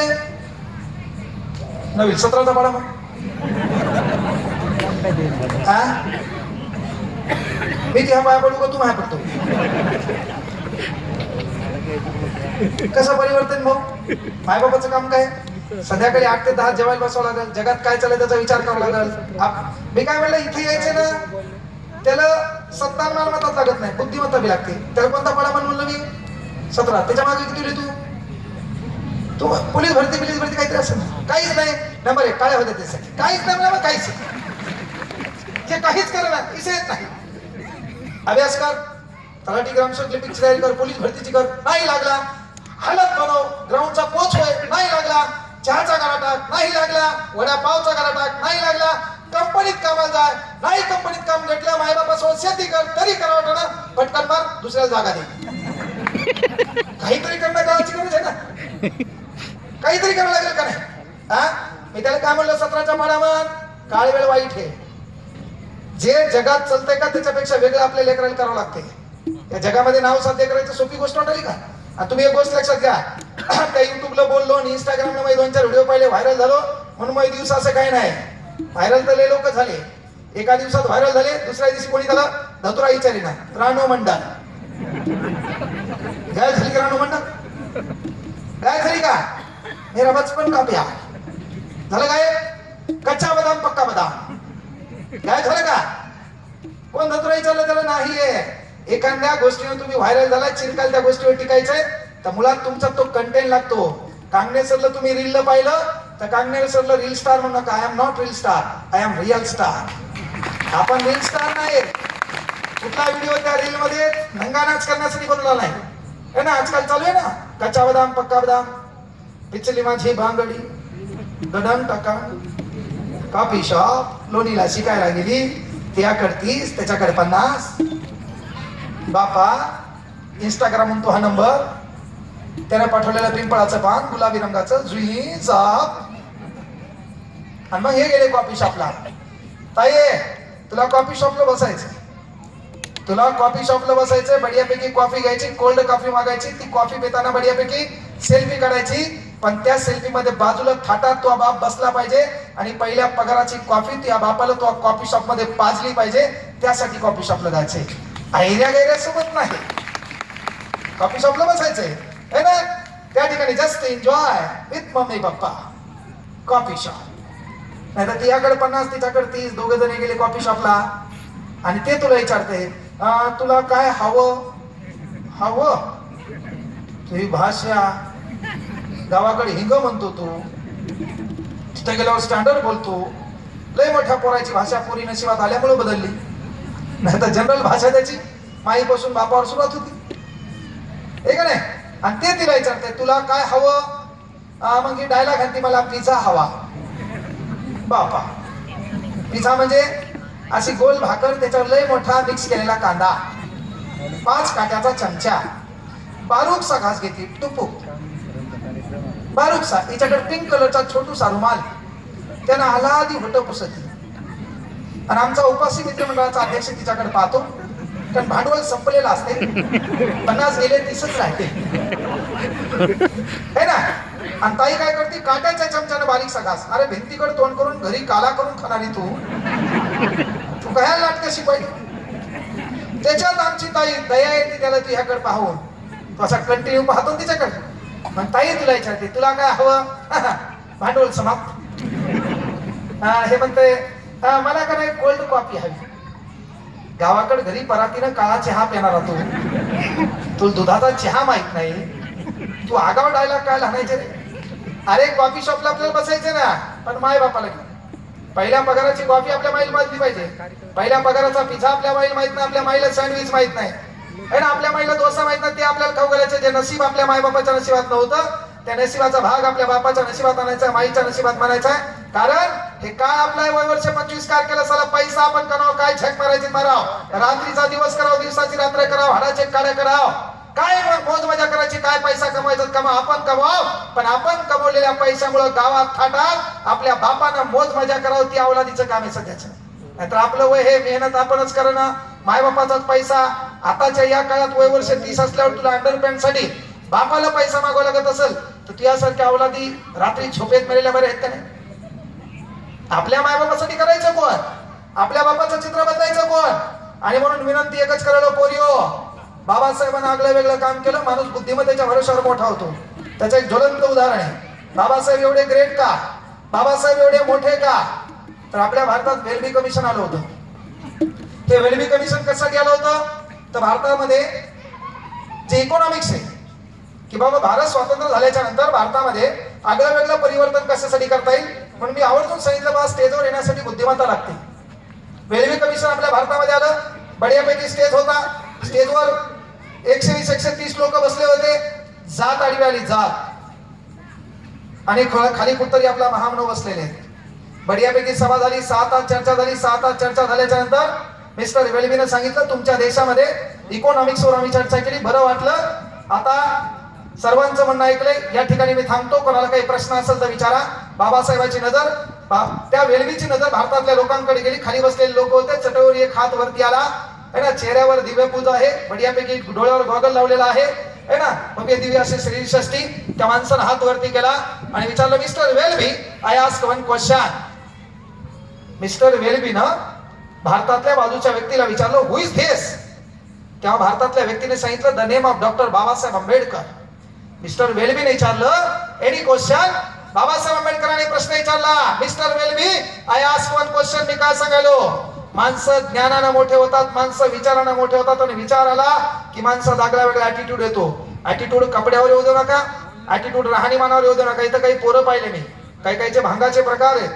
Speaker 1: 9वी. 17चा पाडा मग. हा, मी त्या पाया पडू का तू माया पडतो? कसं परिवर्तन भाऊ? मायबापाचं काम काय? संध्याकाळी 8 ते 10 जेवायला बसावं लागेल, जगात काय चाललंय त्याचा विचार करावा लागेल. मी काय म्हणलं, इथे यायचे ना त्याला सत्ता मालमत्ताच लागत नाही, बुद्धिमत्ता बी लागते. त्याला कोणता पाडा म्हणलं मी? 17. त्याच्या मागे किती तू? तू पोलीस भरती काहीतरी असेल ना? काहीच नाही. नंबर 1 काळ्या होत्या त्यासाठी काहीच नाही म्हणा, काहीच जे काहीच करा ना, इसे येत नाही. अभ्यास कर, तलाठी ग्रामसेवक लिपिकची तयारी कर, पोलीस भरतीची कर, नाही लागला. हलत बनव, ग्राउंडचा कोच होय, नाही लागला. चहाचा गाडा टाक, नाही लागला. वडापावचा गाडा टाक, नाही लागला. कंपनीत कामाला जाय, नाही कंपनीत काम भेटलं. मायबापासोबत शेती कर, तरी करा वाटणं, पटकन मार, दुसऱ्याला जागा दे. काहीतरी करणं काळाची गरज आहे ना, काहीतरी करावं लागेल का नाही? हा, मी त्याला काय म्हणलं, 17च्या पाडावर काळ वेळ वाईट आहे. जे जगात चालतंय का त्याच्यापेक्षा वेगळं आपल्या लेकराला करावं लागते. या जगामध्ये नाव साध्य करायचं सोपी गोष्ट वाटली का? तुम्ही एक गोष्ट लक्षात घ्या, त्या युट्यूबला बोललो आणि इंस्टाग्रामला 2-4 व्हिडिओ पाहिले, व्हायरल झालो म्हणून दिवस असं काही नाही. व्हायरल तर लय लोक झाले, एका दिवसात व्हायरल झाले, दुसऱ्या दिवशी कोणी त्याला धतुरा विचारी ना रानू मंडळ गाय झाली का? रानू मंडळ गाय झाली का? मेरा बचपन का प्यार झालं काय? कच्चा बदाम पक्का बदाम काय झालं का? कोण धतुरा विचारलं त्याला? नाहीये. एखाद्या गोष्टीवर तुम्ही व्हायरल झाला, चिरकाल त्या गोष्टीवर टिकायचंय तर मुळात तुमचा तो कंटेंट लागतो. कांगणे सरला तुम्ही रील पाहिलं तर कांगणे सरला रील स्टार म्हणू नका. I am not reel star, I am real star. आपण रील स्टार नाही. कुठला व्हिडिओ त्या रील मध्ये नंगानाच करण्यासाठी बनवला नाही है ना. आजकाल चालू आहे ना कच्चा बदाम पक्का बदाम, पिचली माझी भांगडी, गडन टाका, कॉफी शॉप, लोणीला शिकायला गेली, त्याकडे 30 त्याच्याकडे 50. बापा इंस्टाग्राम म्हणतो हा नंबर, त्याने पाठवलेलं पिंपळाचं पान गुलाबी रंगाचं जुई चाप. आणि मग हे गेले कॉफी शॉपला. ताई तुला कॉफी शॉपला बसायचं, तुला कॉफी शॉपला बसायचं, बढियापैकी कॉफी घ्यायची, कोल्ड कॉफी मागायची, ती कॉफी पिताना बढियापैकी सेल्फी काढायची. पण त्या सेल्फी मध्ये बाजूला थाटात तो बाप बसला पाहिजे आणि पहिल्या पगाराची कॉफी त्या बापाला तो कॉफी शॉप मध्ये पाजली पाहिजे. त्यासाठी कॉफी शॉपला जायचे, ऐऱ्या गैऱ्या सोबत नाही. कॉफी शॉपला बसायचंय है ना. त्या ठिकाणी just enjoy with mummy papa. Coffee shop नाही तर तिच्याकडे 50 तिच्याकडे 30, दोघे जण गेले कॉफी शॉपला आणि ते तुला विचारते तुला काय हवं हवं. तुझी भाषा गावाकडे हिंग म्हणतो तू, तिथे गेल्यावर स्टँडर्ड बोलतो. लय मोठ्या पोराची भाषा पोरी नशिबात आल्यामुळे बदलली, नाही तर जनरल भाषा त्याची माईपासून बापावर सुरुवात होती हे का नाही. आणि ते तिला विचारते तुला काय हवं. मग ही डायलॉग आणते मला पिझ्झा हवा. बापा पिझ्झा म्हणजे अशी गोल भाकर, त्याच्यावर लय मोठा मिक्स केलेला कांदा, 5 काट्याचा चमचा, बारूकसा घास घेते टुपू बारूकसा. हिच्याकडे पिंक कलरचा छोटूसा रुमाल, त्यानं आलादी होतं पुसती. आणि आमचा उपासी मित्रमंडळाचा अध्यक्ष तिच्याकडे पाहतो, कारण भांडवल संपलेलं असते, 50 गेले 30च राहते है ना. आणि ताई काय करते, काट्याच्या चमच्यानं बारीकसा घास. अरे भिंतीकडे तोंड करून घरी काला करून खाणारी तू काय नाटकं शिकवायची. त्याच्यात आमची ताई दया येते त्याला, तू ह्याकडे पाहून तो असा कंटिन्यू पाहतो तिच्याकडे. मग ताई तुला विचारते तुला काय हवं. भांडवल समाप्त. हे म्हणते मला का नाही कोल्ड कॉफी हवी. गावाकडे घरी परातीनं काळा चहा पिणारा तू दुधाचा चहा माहित नाही. तू आगाव डायलॉग काय लहानायचे रे. अरे कॉफी शॉपला आपल्याला बसायचे ना, पण माय बापाला घेऊन. पहिल्या पगाराची कॉफी आपल्या माईला माहिती पाहिजे, पहिल्या पगाराचा पिझ्झा आपल्या माईला माहित नाही, आपल्या माईला सँडविच माहित नाही है ना, आपल्या माईला डोसा माहित नाही. ते आपल्याला खाऊ घालायचे. जे नशीब आपल्या माय बापाच्या नशिबात नव्हतं, त्या नशिबाचा भाग आपल्या बापाच्या नशिबात आणायचा, माईच्या नशिबात म्हणायचा. कारण हे काय आपला वय वर्ष 25 कार केला साला पैसा आपण करावं, काय झक मारायची माराव, रात्रीचा दिवस करावं, दिवसाची रात्र करावं, हाडाचे काड्या करावं, काय मोज मजा करायची, काय पैसा कमवायचा कमा आपण कमाव. पण आपण कमवलेल्या पैशामुळे गावात थाटात आपल्या बापानं मोज मजा करावं, ती अवलादीचं काम आहे सध्याचं. नाहीतर आपलं वय हे मेहनत आपणच करणं, मायबापाचाच पैसा. आताच्या या काळात वय वर्ष 30 असल्यावर तुला अंडरपॅन्ट साठी बापाला पैसा मागावा लागत असेल तर तुझ्यासारख्या अवलादी रात्री झोपेत मेलेल्या बरे आहेत का नाही. आपल्या मायबापासाठी करायचं कोण, आपल्या बापाचं चित्र बदलायचं कोण. आणि म्हणून विनंती एकच करायला पोरिओ, बाबासाहेबांना आगळं वेगळं काम केलं, माणूस बुद्धिमत्तेच्या भरोश्यावर मोठा होतो. त्याचं एक ज्वलंत उदाहरण आहे. बाबासाहेब एवढे ग्रेट का, बाबासाहेब एवढे मोठे का, तर आपल्या भारतात वेल्बी कमिशन आलं होतं. ते वेल्बी कमिशन कशासाठी आलं होतं, तर भारतामध्ये जे इकॉनॉमिक्स आहे की बाबा भारत स्वातंत्र्य झाल्याच्या नंतर भारतामध्ये आगळं वेगळं परिवर्तन कशासाठी करता येईल, म्हणून मी आवर्जून सांगितलं बा स्टेजवर येण्यासाठी बुद्धिमत्ता लागते. वेल्बी कमिशन आपल्या भारतामध्ये आलं, बढियापैकी स्टेज होता. स्टेजवर 120-130 लोक बसले होते. जात आडवी आली जात, आणि खाली कुठतरी आपला महामानव बसलेले आहेत. बढियापैकी सभा झाली, 6 तास चर्चा झाली. 6 तास चर्चा झाल्याच्या नंतर मिस्टर वेल्बीने सांगितलं तुमच्या देशामध्ये इकॉनॉमिक्स वर आम्ही चर्चा केली, बरं वाटलं, आता सर्वांचं म्हणणं ऐकलंय, या ठिकाणी मी थांबतो. कोणाला काही प्रश्न असेल तर विचारा. बाबासाहेबांची नजर, त्या वेल्बीची नजर भारतातल्या लोकांकडे गेली. खाली बसलेले लोक होते, चटईवर एक हात वरती आला है ना, चेहऱ्यावर दिव्य पूजा आहे, बढियापैकी डोळ्यावर गॉगल लावलेला आहे है ना, भव्य दिव्य असे श्री षष्ठी. त्या माणसानं हात वरती केला आणि विचारलं mister Welby I ask one question. Mister Welby ना भारतातल्या बाजूच्या व्यक्तीला विचारलं हु इज धिस, तेव्हा भारतातल्या व्यक्तीने सांगितलं the name of doctor Babasaheb Ambedkar. Mister वेल्बीने विचारलं एनी क्वेश्चन, बाबासाहेब आंबेडकरांनी प्रश्न विचारला. Mister Welby I ask one question, मी काय सांगायलो, माणसं ज्ञानानं मोठे होतात, माणसं विचारानं मोठे होतात, आणि विचार आला की माणसात आगळा वेगळा ऍटिट्यूड येतो. ऍटिट्यूड कपड्यावर येऊ देऊ नका, ऍटिट्यूड राहणीमानावर येऊ देऊ नका. इथं काही पोरं पाहिले मी, काही काहीचे भांगाचे प्रकार आहेत.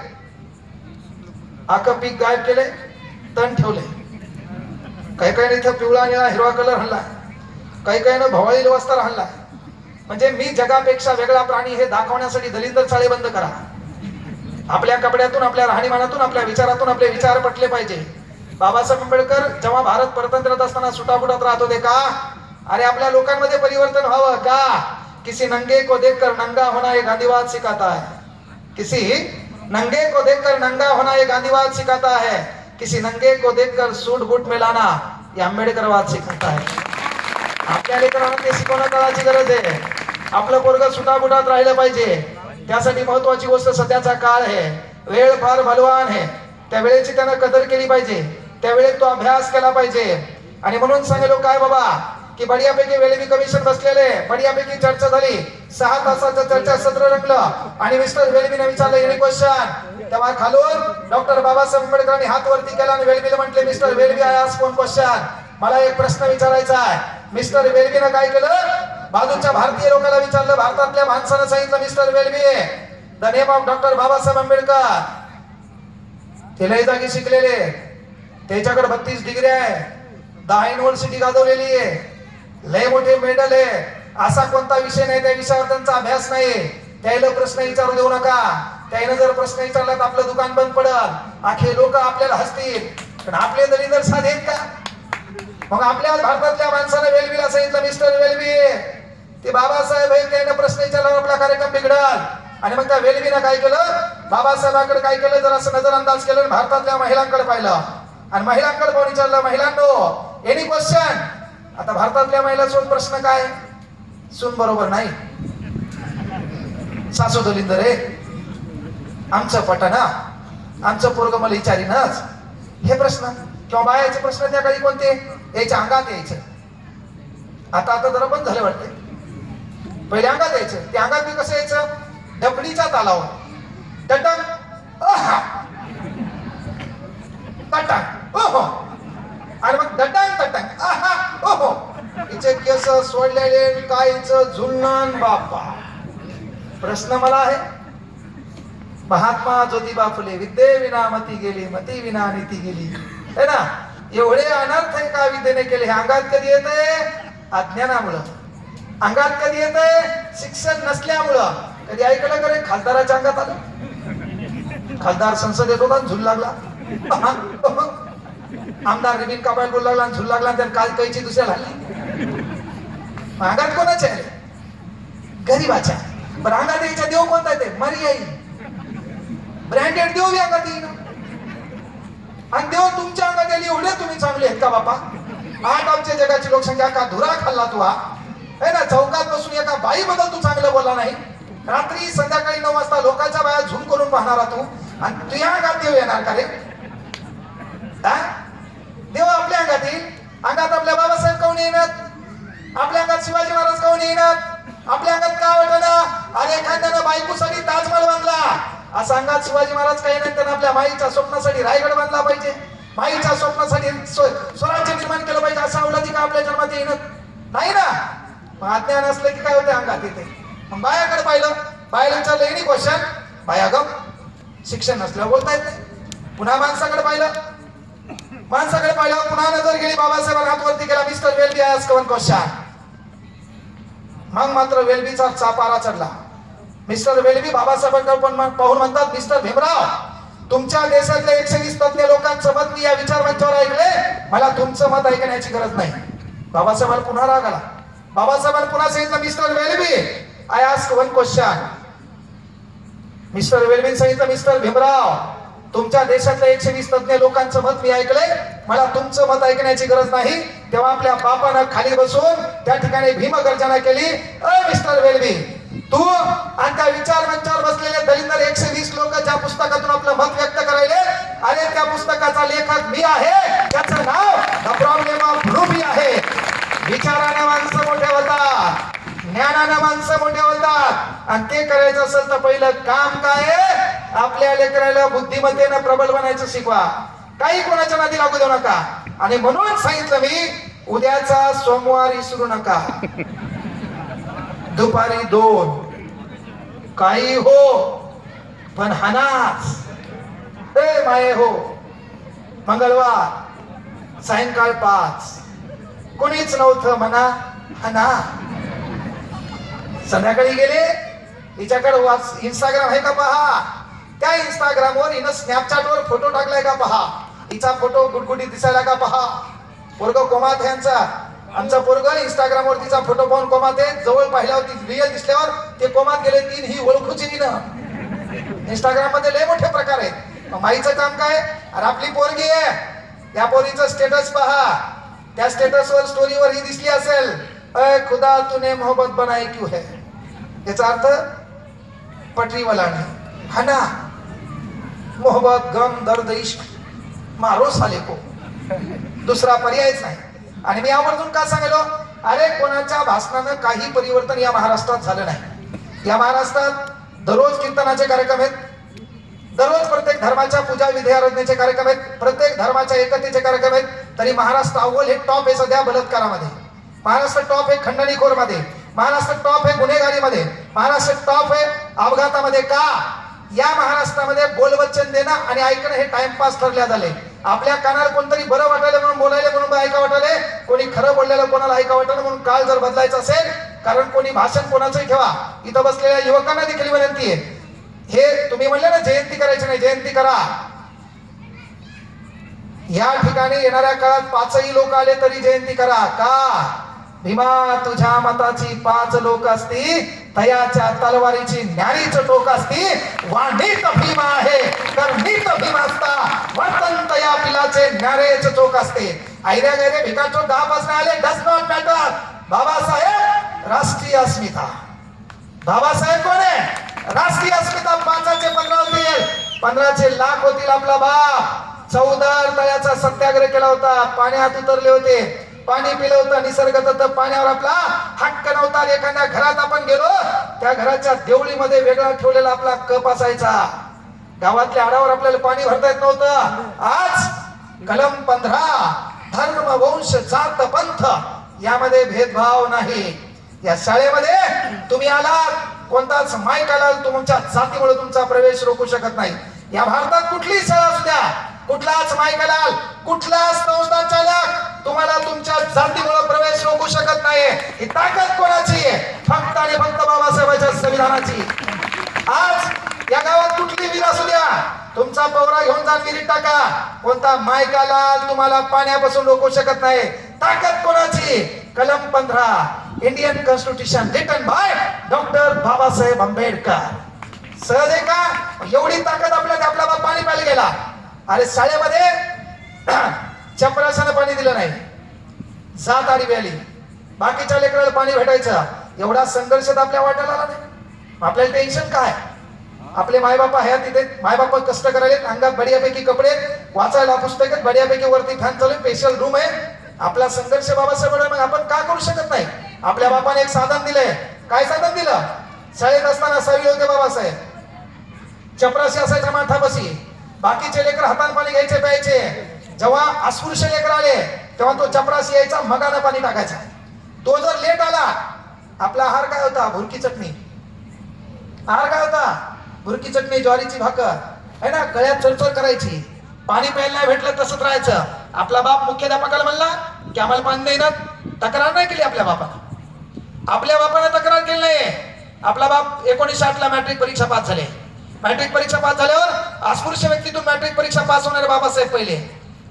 Speaker 1: आकं पीक गायब केले, तण ठेवले, काही काही इथं पिवळा निळा हिरवा कलर हल्ला, काही काही भवाळी वस्त्र हल्ला. म्हणजे मी जगापेक्षा वेगळा प्राणी हे दाखवण्यासाठी दलिंदर चाळे बंद करा. आपल्या कपड्यातून, आपल्या राहणीमानातून, आपल्या विचारातून आपले विचार पटले पाहिजे. बाबासाहेब आंबेडकर जेव्हा भारत परतंत्रत असताना सुटाफुटात राहत होते का? अरे आपल्या लोकांमध्ये परिवर्तन व्हावं का? किसी नंगे को देखकर नंगा होना ये गांधीवाद सिखाता है, किसी नंगे को देखकर नंगा होना ये गांधीवाद सिखाता है, किसी नंगे को देखकर सूट बूट में लाना ये आंबेडकरवाद सिखाता है. आपल्या लेकरांना ते शिकवणं काळाची गरज आहे. आपलं पोरग सुटाफुटात राहिलं पाहिजे. त्यासाठी महत्वाची गोष्ट सध्याचा काळ आहे. वेळ फार बलवान आहे. त्या वेळेची त्यानं कदर केली पाहिजे. त्या वेळेत तो अभ्यास केला पाहिजे. आणि म्हणून सांगेलो काय बाबा की बढियापैकी वेळेबी कमिशन बसलेले, बढियापैकी चर्चा झाली. 6 तासाचं चर्चा सत्र रंगलं आणि मिस्टर वेल्बीने विचारलं एनी क्वेश्चन. तेव्हा खालून डॉक्टर बाबासाहेब आंबेडकरांनी हात वरती केला आणि वेल्बीला म्हटले mister Welby I ask one question, मला एक प्रश्न विचारायचा आहे. मिस्टर वेल्बीनं काय केलं? बाजूच्या भारतीय लोकांना विचारलं. भारतातल्या माणसानं सांगितलं mister Welby the name of doctor Babasaheb Ambedkar. ते लय जागी शिकलेले, त्याच्याकडे 32 डिग्री आहे, 10 युनिव्हर्सिटी गाजवलेली आहे, लय मोठे मेडल आहे. असा कोणता विषय नाही त्या विषयावर त्यांचा अभ्यास नाही. त्याला प्रश्न विचारू देऊ नका. त्याने जर प्रश्न विचारला तर आपलं दुकान बंद पडल, आखे लोक आपल्याला हसतील. पण आपले दलिंदर साधे आहेत का? मग आपल्या भारतातल्या माणसाने वेल्बीला सांगितलं मिस्टर वेल्बी ते बाबासाहेब आहेत, त्याने प्रश्न विचारल्यावर आपला कार्यक्रम बिघडल. आणि मग त्या वेल्बीनं काय केलं? बाबासाहेबांकडे काय केलं? जर असं नजरअंदाज केलं, भारतातल्या महिलांकडे पाहिलं आणि महिलांकडे पाहून विचारलं महिलांनो एनी क्वेश्चन. आता भारतातल्या महिलांसोबत प्रश्न काय? सून बरोबर नाही, सासू दलिंदर आहे, आमचं पटना, आमचं पोरग मला विचारीनच, हे प्रश्न. किंवा बायाचे प्रश्न त्या काळी कोणते? यायच्या अंगात यायचं. आता आता जरा बंद झालं वाटते. पहिले अंगात यायचं. ते अंगात मी कसं यायचं? डबडीच्या तालावर टटक तटक ओहो, आणि मग डटंग तटंग आहा ओहो. तिचे केस सोडलेले, काहीच झुलणं बापा. प्रश्न मला आहे, महात्मा ज्योतिबा फुले विद्ये विना मती गेली, मती विना नीती गेली, है ना? एवढे अनर्थ आहे का विद्येने केले. हे अंगात कधी येते? अज्ञानामुळं. अंगात कधी येते? शिक्षण नसल्यामुळं. कधी ऐकलं का रे खासदाराच्या अंगात आलं? खासदार संसदेत होता झुल लागला, आमदार रिबीन कापायला बोलू लागला आणि झुल लागला, आणि त्याला काल कैची दुसऱ्या हल्ली. अंगात कोणाच्या आहे? गरीबाच्या. पण अंगात यायच्या देव कोणता येते? मर्याई ब्रँडेड देव अंगात येईल. आणि देव तुमच्या अंगात येईल एवढे तुम्ही चांगले आहेत का बापा? 8 अब्ज जगाची लोकसंख्या का धुरा खाल्ला तू है ना? चौकात बसून एका बाई बद्दल तू चांगलं बोलला नाही. रात्री संध्याकाळी 9 वाजता लोकांच्या बाया झूम करून पाहणारा तू, आणि तुझ्या अंगात देव येणार का रे? देव आपल्या अंगात येईल. अंगात आपल्या बाबासाहेब काऊन येणार? आपल्या अंगात शिवाजी महाराज काऊन येणार? आपल्या अंगात का वाटणार? अरे एखाद्यानं बायकोसाठी ताजमहल बांधला, असं अंगात शिवाजी महाराज काही नाही. त्यांना आपल्या माईच्या स्वप्नासाठी रायगड बांधला पाहिजे, माईच्या स्वप्नासाठी स्वराज्य निर्माण केलं पाहिजे, असं अवलादी का आपल्या जन्मात येणार नाही ना? मग अज्ञान असलं की काय होते? अंगात येते. मग बायाकडे पाहिलं, बायाला विचारलं एनी क्वेश्चन, बाया ग शिक्षण नसल्यावर बोलता येत नाही. पुन्हा माणसाकडे पाहिलं, माणसाकडे पाहिलं, पुन्हा नजर गेली, बाबासाहेबांना हात वरती केला mister Welby I ask one question. मग मात्र वेल्बीचा चापारा चढला. मिस्टर वेल्बी बाबासाहेबांकडे पण पाहून म्हणतात मिस्टर भीमराव, तुमच्या देशातल्या 120 तज्ञ लोकांचं मत मी या विचार मंचावर ऐकले, मला तुमचं मत ऐकण्याची गरज नाही. बाबासाहेबांना पुन्हा राग आला. बाबासाहेबांना पुन्हा सांगितलं mister Welby I ask one question. Mister वेल्बीने सांगितलं मिस्टर भीमराव, तुमच्या देशातल्या 120 तज्ञ लोकांचं मत मी ऐकलंय, मला तुमचं मत ऐकण्याची गरज नाही. तेव्हा आपल्या बापानं खाली बसून त्या ठिकाणी भीमगर्जना केली. मिस्टर वेल्बी, तू आणि त्या विचार मंचावर बसलेले दलिंदर 120 लोक ज्या पुस्तकातून आपलं मत व्यक्त करायले, अरे त्या पुस्तकाचा लेखक मी आहे. त्याचं नाव द प्रॉब्लेम ऑफ रूबी आहे. विचाराने माणसं मोठे होतात, ज्ञानाने माणसं मोठे होतात. आणि ते करायचं असेल तर पहिलं काम काय आहे? आपल्या लेकराला बुद्धिमत्तेनं प्रबल बनायचं शिकवा. काही कोणाच्या नादी लागू देऊ नका. आणि म्हणून सांगितलं मी, उद्याचा सोमवार विसरू नका. दुपारी 2 काही हो पण हानाच. ए माये हो. मंगळवार सायंकाळ 5 कोणीच नव्हतं म्हणा हाना. संध्याकाळी गेले, हिच्याकडे इंस्टाग्राम आहे का पहा. त्या इंस्टाग्रामवर हिनं स्नॅपचॅटवर फोटो टाकलाय का पहा. हिचा फोटो गुटगुटीत दिसायला का पहा. पोरग कोमात आहे यांचा. आमचा पोरग इंस्टाग्रामवर तिचा फोटो पाहून कोमात आहे. जवळ पाहिल्यावर ती रिअल दिसल्यावर ते कोमात गेले. 3 ही ओळखूची तिनं. इंस्टाग्राम मध्ये लय मोठे प्रकार आहेत. माईचं काम काय? अरे आपली पोरगी आहे, या पोरीचं स्टेटस पहा. त्या स्टेटसवर स्टोरीवर ही दिसली असेल, अय खुदा तूने मोहब्बत बनाई क्यों है. याचा अर्थ पटरीवाला नाही हाना. मोहब्बत गम दर्द इश्क मारो साले को. दुसरा पर्यायच नाही. आणि मी आवर्जून का सांगलो, अरे कोणाच्या भाषणानं काही परिवर्तन या महाराष्ट्रात झालं नाही. या महाराष्ट्रात दररोज कीर्तनाचे कार्यक्रम आहेत, दररोज प्रत्येक धर्माच्या पूजा विधी आराधनेचे कार्यक्रम आहेत, प्रत्येक धर्माच्या एकतेचे कार्यक्रम आहेत. तरी महाराष्ट्र अव्वल हे टॉप आहे सध्या बलात्कारामध्ये. महाराष्ट्र टॉप आहे खंडणीखोर मध्ये. महाराष्ट्र टॉप आहे गुन्हेगारीमध्ये. महाराष्ट्र टॉप आहे अपघातामध्ये. का? या महाराष्ट्रामध्ये बोलवचन देणं आणि ऐकणं हे टाइमपास ठरल्या झाले. आपल्या कानाला कोणतरी बरं वाटायला म्हणून बोलायला म्हणून ऐका वाटायले, कोणी खरं बोललेलं कोणाला ऐका वाटायला म्हणून काळ जर बदलायचा असेल, कारण कोणी भाषण कोणाचंही ठेवा. इथं बसलेल्या युवकांना देखील विनंती आहे, हे तुम्ही म्हणले ना जयंती करायची नाही, जयंती करा. या ठिकाणी येणाऱ्या काळात 5ही लोक आले तरी जयंती करा. का? भीमा तुझ्या मताची 5 लोक असती, तयाच्या तलवारीची न्यारीच टोक असती. वाणीत भीमा आहे तर नीत भीम असता, वर्तन तया पिलाचे न्यारेच चोक असते. ऐऱ्या गैरे भिकाचो 10 पासून आले, डस नॉट मॅटर. बाबासाहेब राष्ट्रीय अस्मिता. बाबासाहेब कोण आहे? राष्ट्रीय अस्मिता. 5चे 15 होतील, 15चे लाख होतील. आपला बाप 14 तळ्याचा सत्याग्रह केला होता, पाण्यात उतरले होते, पाणी पिलं होतं. निसर्ग दत्त पाण्यावर आपला हक्क नव्हता. एखाद्या घरात आपण गेलो, त्या घराच्या देवळीमध्ये वेगळा ठेवलेला आपला कप असायचा. गावातल्या आडावर आपल्याला पाणी भरता येत नव्हतं. आज कलम 15 धर्म वंश जात पंथ यामध्ये भेदभाव नाही. या शाळेमध्ये तुम्ही आलात, कोणताच माईक आला, तुमच्या जातीमुळे तुमचा प्रवेश रोखू शकत नाही. या भारतात कुठलीही शाळा असू द्या, कुठलाच माईक आला, कुठलाच संस्था चालक तुम्हाला तुमच्या जातीमुळे प्रवेश रोखू शकत नाही. ही ताकद कोणाची आहे? फक्त आणि फक्त बाबासाहेबांच्या संविधानाची. आज या गावात कुठली विहीर असू द्या, तुमचा पवरा घेऊन जा विहिरीत टाका, कोणता माईक आला तुम्हाला पाण्यापासून रोखू शकत नाही. ताकद कोणाची? कलम 15 Indian constitution written by doctor Babasaheb Ambedkar. सहज आहे का? एवढी ताकद आपला बाप पाणी प्यायला गेला. अरे शाळेमध्ये चपराशानं पाणी दिलं नाही, जात आडी प्याली, बाकीच्या लेकराला पाणी भेटायचं. एवढा संघर्ष आपल्या वाट्याला आला नाही. आपल्याला टेन्शन काय? आपले मायबापा आहेत तिथे, मायबापा कष्ट करायला, अंगात बढियापैकी कपडे, वाचायला पुस्तक, बढियापैकी वरती फॅन चालू, स्पेशल रूम आहे. आपला संघर्ष बाबासाहेब, मग आपण का करू शकत नाही? आपल्या बापाने एक साधन दिलंय. काय साधन दिलं? शाळेत असताना 6वी होते बाबासाहेब, चपराशी असायच्या माठापाशी, बाकीचे लेकर हाताने पाणी घ्यायचे प्यायचे. जेव्हा अस्पृश्य लेकर आले तेव्हा तो चपराशी यायचा, मगानं पाणी टाकायचा. तो जर लेट आला, आपला आहार काय होता? भुरकी चटणी. आहार काय होता? भुरकी चटणी, ज्वारीची भाकर है ना, गळ्यात चरचर करायची. पाणी प्यायला नाही भेटलं तसंच राहायचं. आपला बाप मुख्याध्यापकाला म्हणला की आम्हाला पाणी नाही ना, तक्रार नाही केली आपल्या बापानं. आपल्या बापानं तक्रार केली नाही. आपला बाप 1960 ला मॅट्रिक परीक्षा पास झाले. मॅट्रिक परीक्षा पास झाल्यावर अस्पृश्य व्यक्तीतून मॅट्रिक परीक्षा पास होणारे बाबासाहेब पहिले.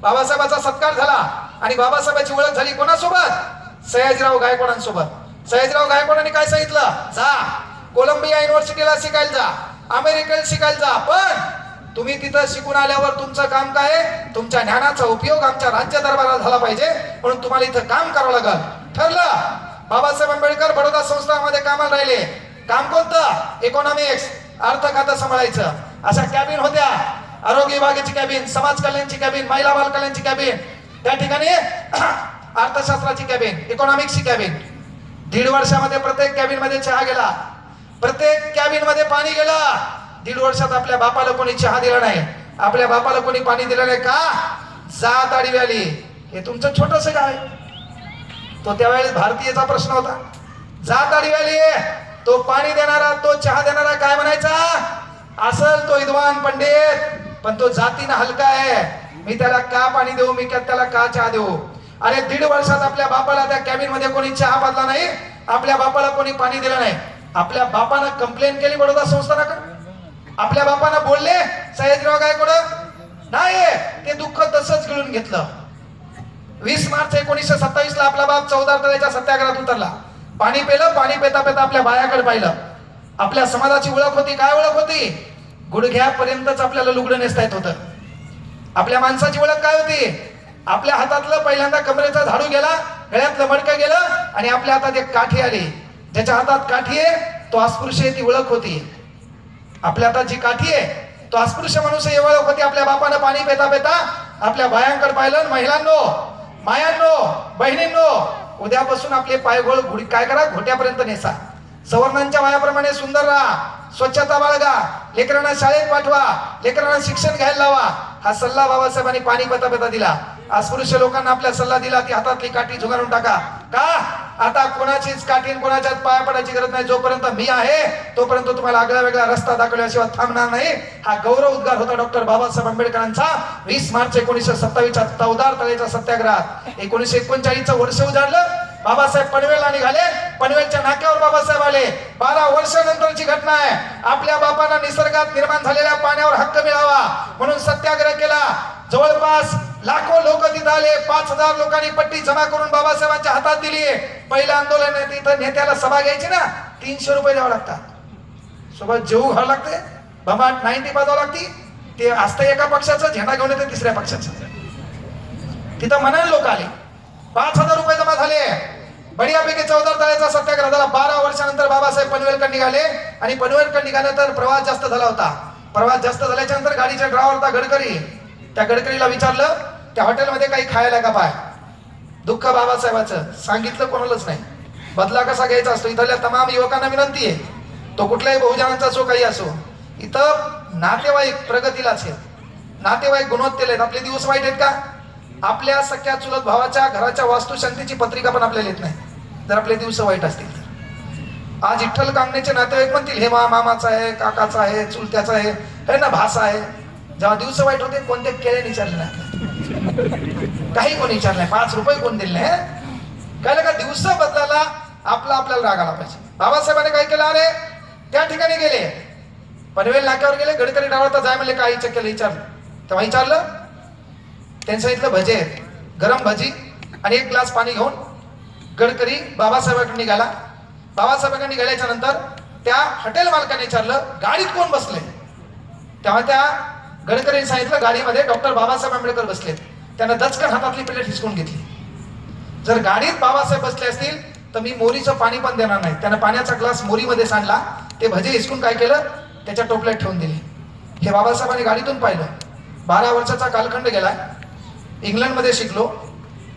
Speaker 1: बाबासाहेबांचा सत्कार झाला आणि बाबासाहेबांची ओळख झाली कोणासोबत? सयाजीराव गायकवाडांसोबत. सयाजीराव गायकवाडांनी काय सांगितलं? जा कोलंबिया युनिव्हर्सिटीला शिकायला जा, अमेरिकेला शिकायला जा, पण तुम्ही तिथं शिकून आल्यावर तुमचं काम काय आहे? तुमच्या ज्ञानाचा उपयोग आमच्या राज्य दरबारात झाला पाहिजे, म्हणून तुम्हाला इथं काम करावं लागल. ठरलं. बाबासाहेब आंबेडकर बडोदा संस्थानामध्ये कामाला राहिले. काम कोणतं? इकॉनॉमिक्स, अर्थ खातं सांभाळायचं. अशा कॅबिन होत्या, आरोग्य विभागाची कॅबिन, समाज कल्याणची कॅबिन, महिला बाल कल्याणची कॅबिन, त्या ठिकाणी अर्थशास्त्राची कॅबिन, इकॉनॉमिक्सची कॅबिन. 1.5 वर्षामध्ये प्रत्येक कॅबिन मध्ये चहा गेला, प्रत्येक कॅबिन मध्ये पाणी गेलं. 1.5 वर्षात आपल्या बापाला कोणी चहा दिला नाही, आपल्या बापाला कोणी पाणी दिलं नाही. का? जात आडवी आली. हे तुमचं छोटस गाव आहे. तो त्यावेळेस भारतीयचा प्रश्न होता. जात आडवी आली, तो पाणी देणारा, तो चहा देणारा काय म्हणायचा? असल तो विद्वान पंडित, पण तो जातीनं हलका आहे. मी त्याला का पाणी देऊ, मी त्याला का चहा देऊ? अरे 1.5 वर्षात आपल्या बापाला त्या कॅबिन मध्ये कोणी चहा पाजला नाही, आपल्या बापाला कोणी पाणी दिलं नाही. आपल्या बापानं कंप्लेंट केली बडोदा संस्थानाकडे, आपल्या बापानं बोलले सयाजीराव गायकवाड नाही, ते दुःख तसंच गिळून घेतलं. 20 मार्च 1927 ला आपला बाप चौदार तळ्याच्या सत्याग्रहात उतरला. पाणी पेलं, पाणी पेता पेता आपल्या बायाकडे पाहिलं. आपल्या समाजाची ओळख होती. काय ओळख होती? गुडघ्यापर्यंतच आपल्याला लुगडं नेसता येत होतं. आपल्या माणसाची ओळख काय होती? आपल्या हातातलं पहिल्यांदा कमरेचा झाडू गेला, गळ्यातलं मडकं गेलं, आणि आपल्या हातात एक काठी आली. ज्याच्या हातात काठी आहे तो अस्पृश्य, ती ओळख होती. आपल्या हातात जी काठी आहे तो अस्पृश्य माणूस ही ओळख होती. आपल्या बापानं पाणी पेता पेता आपल्या बायांकडे पाहिलं. महिलांनो, मायांनो, बहिणींनो, उद्यापासून आपले पायघोळ काय करा? घोट्यापर्यंत नेसा. सवर्णांच्या वयाप्रमाणे सुंदर राहा, स्वच्छता बाळगा, लेकरांना शाळेत पाठवा, लेकरांना शिक्षण घ्यायला लावा. हा सल्ला बाबासाहेबांनी पाणी पेता पेता दिला. अस्पृश्य लोकांना आपल्या सल्ला दिला, ती हातातली काठी झुगारून टाका. का? आता कोणाचीच काठी कोणाच्यात पाया पडायची गरज नाही. जोपर्यंत मी आहे तोपर्यंत तुम्हाला आगळा वेगळा रस्ता दाखवल्याशिवाय थांबणार नाही. हा गौरव उद्गार होता डॉक्टर बाबासाहेब आंबेडकरांचा 20 मार्च 1927च्या चौदार तळ्याच्या सत्याग्रहात. 1939चं वर्ष उजाडलं. बाबासाहेब पनवेलला निघाले. पनवेलच्या नाक्यावर बाबासाहेब आले. 12 वर्षानंतरची घटना आहे. आपल्या बापांना निसर्गात निर्माण झालेल्या पाण्यावर हक्क मिळावा म्हणून सत्याग्रह केला. जवळपास लाखो लोक तिथं आले. 5000 लोकांनी पट्टी जमा करून बाबासाहेबांच्या हातात दिली. पहिलं आंदोलन आहे तिथं नेत्याला सभा घ्यायची ना, 300 रुपये द्यावं लागतात. सोबत जेवू घालावं लागते, बंबाट 90 पाजावं लागती. ते असतं एका पक्षाचं, झेंडा घेऊन येते तिसऱ्या पक्षाचं. तिथं मनाने लोक आले. 5000 रुपये जमा झाले. बढियापैकी चौदार तळ्याचा सत्याग्रह झाला. 12 वर्षानंतर बाबासाहेब पनवेलकडे निघाले. आणि पनवेलकडे निघाल्यानंतर प्रवास जास्त झाला होता. प्रवास जास्त झाल्याच्या नंतर गाडीचा ड्रायव्हर होता गडकरी. त्या गडकरीला विचारलं, त्या हॉटेलमध्ये काही खायला का पाय? दुःख बाबासाहेबाचं सांगितलं कोणालाच नाही. बदला कसा घ्यायचा असतो इथल्या तमाम युवकांना विनंती आहे. तो कुठल्याही बहुजनांचा असो, काही असो, इथं नातेवाईक प्रगतीलाच आहेत. नातेवाईक गुणवत्तेला आहेत. आपले दिवस वाईट आहेत का? आपल्या सख्या चुलत भावाच्या घराच्या वास्तुशांतीची पत्रिका पण आपल्याला येत नाही जर आपले दिवस वाईट असतील तर. आज विठ्ठल कांगणेचे नातेवाईक म्हणतील हे मामाचा आहे, काकाचा आहे, चुलत्याचा आहे, हे ना भासा आहे. जेव्हा दिवस वाईट होते कोणते केळे विचारले नाही, काही कोणी विचारलं नाही, 5 रुपये कोण दिले नाही. काय का दिवस बदलायला आपल्याला राग आला पाहिजे. बाबासाहेबांनी काय केलं? अरे त्या ठिकाणी गेले, पनवेल नाक्यावर गेले. गडकरी डावता जाय म्हणले, काय केलं विचारलं. तेव्हा विचारलं, त्यांनी सांगितलं भजे आहेत, गरम भजी आणि 1 ग्लास पाणी घेऊन गडकरी बाबासाहेबांकडे निघाला. बाबासाहेबांकडे निघाल्याच्या नंतर त्या हॉटेल मालकाने विचारलं, गाडीत कोण बसले? तेव्हा त्या गडकरीने सांगितलं, गाडीमध्ये डॉक्टर बाबासाहेब आंबेडकर बसलेत. त्यानं दचकन हातातली प्लेट हिसकून घेतली. जर गाडीत बाबासाहेब बसले असतील तर मी मोरीचं पाणी पण देणार नाही. त्यानं पाण्याचा ग्लास मोरीमध्ये सांडला, ते भजे हिसकून काय केलं, त्याच्या टोपल्यात ठेवून दिले. हे बाबासाहेबांनी गाडीतून पाहिलं. 12 वर्षाचा कालखंड गेलाय. इंग्लंडमध्ये शिकलो,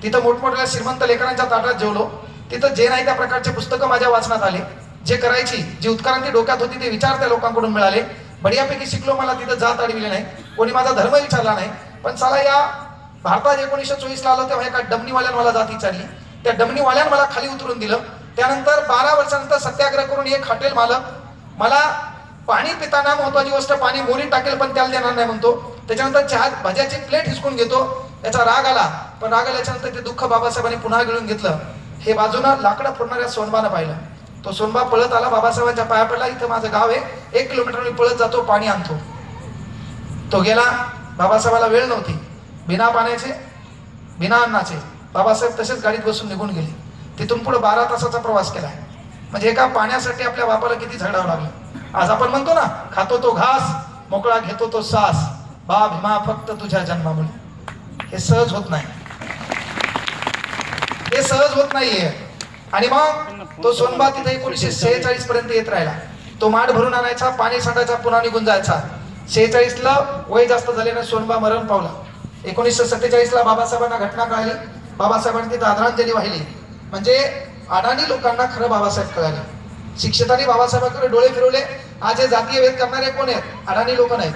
Speaker 1: तिथं मोठमोठ्या श्रीमंत लेखकांच्या ताटात जेवलो. तिथं जे नाही त्या प्रकारचे पुस्तकं माझ्या वाचनात आले. जे करायची, जी उत्क्रांती डोक्यात होती ते विचार त्या लोकांकडून मिळाले. बढियापैकी शिकलो. मला तिथं जात अडविली नाही, कोणी माझा धर्म विचारला नाही. पण चला, या भारतात 1924 ला आलो तेव्हा एका डमणीवाल्यानं मला जात विचारली. त्या डमणीवाल्यानं मला खाली उतरून दिलं. त्यानंतर 12 वर्षानंतर सत्याग्रह करून एक हॉटेल मालक मला पाणी पिताना महत्वाची गोष्ट पाणी मोरी टाकेल पण त्याला देणार नाही म्हणतो. त्याच्यानंतर चहा भाज्याची प्लेट हिसकून घेतो. याचा राग आला. पण राग आल्याच्यानंतर ते दुःख बाबासाहेबांनी पुन्हा गिळून घेतलं. हे बाजूनं लाकडं फोडणाऱ्या सोनबानं पाहिलं. तो सोनबा पळत आला, बाबासाहेबांच्या पाया पडला. इथं माझं गाव आहे, 1 किलोमीटर मी पळत जातो, पाणी आणतो. तो गेला. बाबासाहेबाला वेळ नव्हती, बिना पाण्याचे बिना अन्नाचे. बाबासाहेब तसेच गाडीत बसून निघून गेले. तिथून पुढे 12 तासाचा प्रवास केला. म्हणजे एका पाण्यासाठी आपल्या बापाला किती झगडावं लागलं. आज आपण म्हणतो ना, खातो तो घास, मोकळा घेतो तो सास, बा भीमा फक्त तुझ्या जन्मामुळे. हे सहज होत नाही, हे सहज होत नाहीये. आणि मग तो सोनबा तिथे 1946 पर्यंत येत राहिला. तो माठ भरून आणायचा, पाणी सांडायचा, पुन्हा निघून जायचा. 46 ला वय जास्त झाल्यानं सोनबा मरण पावला. 1947 ला बाबासाहेबांना घटना कळाली. बाबासाहेबांनी तिथे आदरांजली वाहिली. म्हणजे अडाणी लोकांना खरं बाबासाहेब कळाले. शिक्षितांनी बाबासाहेबांकडे डोळे फिरवले. आज हे जातीय भेद करणारे कोण आहेत? अडाणी लोक नाहीत.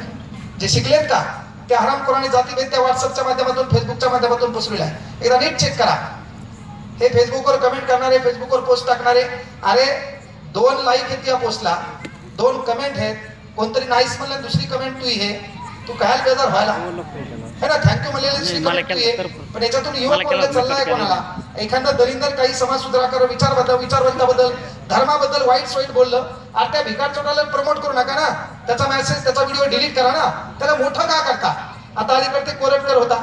Speaker 1: जे शिकलेत का त्या हरामखोरांनी जातीभेद त्या व्हॉट्सअपच्या माध्यमातून, फेसबुकच्या माध्यमातून पसरविला. एकदा नीट चेक करा. हे फेसबुकवर कमेंट करणारे, फेसबुकवर पोस्ट टाकणारे, अरे 2 लाईक आहेत या पोस्टला, 2 कमेंट आहेत, कोणतरी नाहीस म्हणलं दुसरी कमेंट तू हे, तू काय बेजार व्हायला है ना? थँक्यू म्हणलेली दुसरी कमेंट तू हे. पण याच्यातून युवक वर्ग चाललाय कोणाला? एखादा दलिंदर काही समाज सुधारकर, विचारवंताबद्दल, धर्माबद्दल वाईट बोललं, आता त्या भिकार चोटाला प्रमोट करू नका ना. त्याचा मेसेज, त्याचा व्हिडिओ डिलीट करा ना. त्याला मोठं का करता? आता अलीकडे ते कोरटकर होता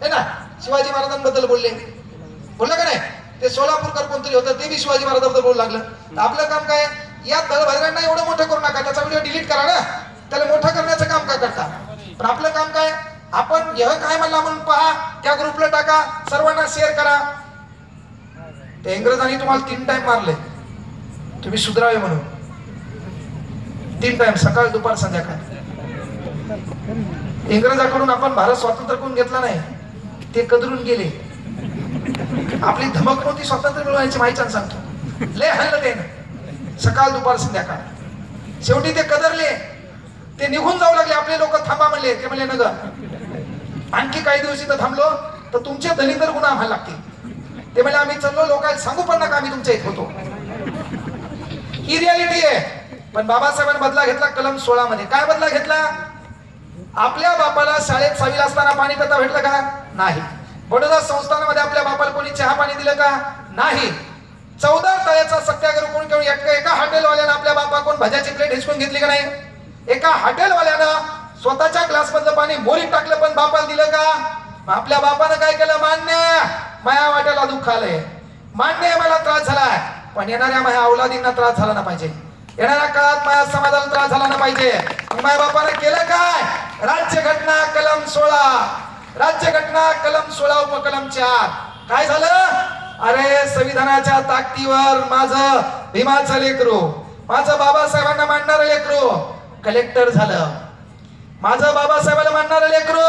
Speaker 1: है ना, शिवाजी महाराजांबद्दल बोललं का नाही? ते सोलापूरकर कोणतरी होतं, ते बी शिवाजी महाराजांबद्दल बोलू लागलं. तर आपलं काम काय? या दळभद्रांना एवढं मोठं करू नका, त्याचा व्हिडिओ डिलीट करा ना. त्याला मोठं करण्याचं काम काय करता? पण आपलं काम काय? आपण यह काय म्हणला म्हणून पहा, त्या ग्रुपला टाका, सर्वांना शेअर करा. ते इंग्रजांनी तुम्हाला 3 टाइम मारले, तुम्ही सुधरावे म्हणून. 3 टाइम, सकाळ, दुपार, संध्याकाळ. इंग्रजाकडून आपण भारत स्वातंत्र्य करून घेतला नाही, ते कदरून गेले. आपली धमक नव्हती स्वातंत्र्य मिळवायची, माहिती सांगतो. लय हल्लं ते सकाळ, दुपार, संध्याकाळ. शेवटी ते कदरले, ते निघून जाऊ लागले. आपले लोक थांबा म्हणले. ते म्हणले नगर आणखी काही दिवस इथं थांबलो तर तुमचे दलिंदर गुन्हा आम्हाला लागतील. ते म्हणजे आम्ही चाललो, लोकांना सांगू पण नका आम्ही तुमच्या इथे होतो. ही रियालिटी आहे. पण बाबासाहेबांनी बदला घेतला कलम 16 मध्ये. काय बदला घेतला? आपल्या बापाला शाळेत 6वीला असताना पाणी पिता भेटलं का? नाही. बडोदा संस्थानामध्ये आपल्या बापाला कोणी चहा पाणी दिलं का? नाही. 14 तळ्याचा सत्याग्रह कोण केलं? एका हॉटेलवाल्यानं आपल्या बापा कोण भज्याची प्लेट हिसकून घेतली का नाही? एका हॉटेलवाल्यानं स्वतःच्या ग्लास मधलं पाणी मोरीत टाकलं, पण बापाला दिलं का? आपल्या बापानं काय केलं? मान्य, माया वाट्याला दुःख आलंय, मान्य मला त्रास झालाय, पण येणाऱ्या माझ्या अवलादींना त्रास झाला ना पाहिजे, येणाऱ्या काळात माझ्या समाजाला त्रास झाला ना पाहिजे. मग माझ्या बापानं केलं काय? राज्यघटना कलम 16, राज्यघटना कलम 16 उपकलम 4. काय झालं? अरे संविधानाच्या ताकदीवर माझं भीमाचं लेकरू, माझं बाबासाहेबांना मानणारं लेकरू कलेक्टर झालं. माझं बाबासाहेबाला मानणारं लेकरू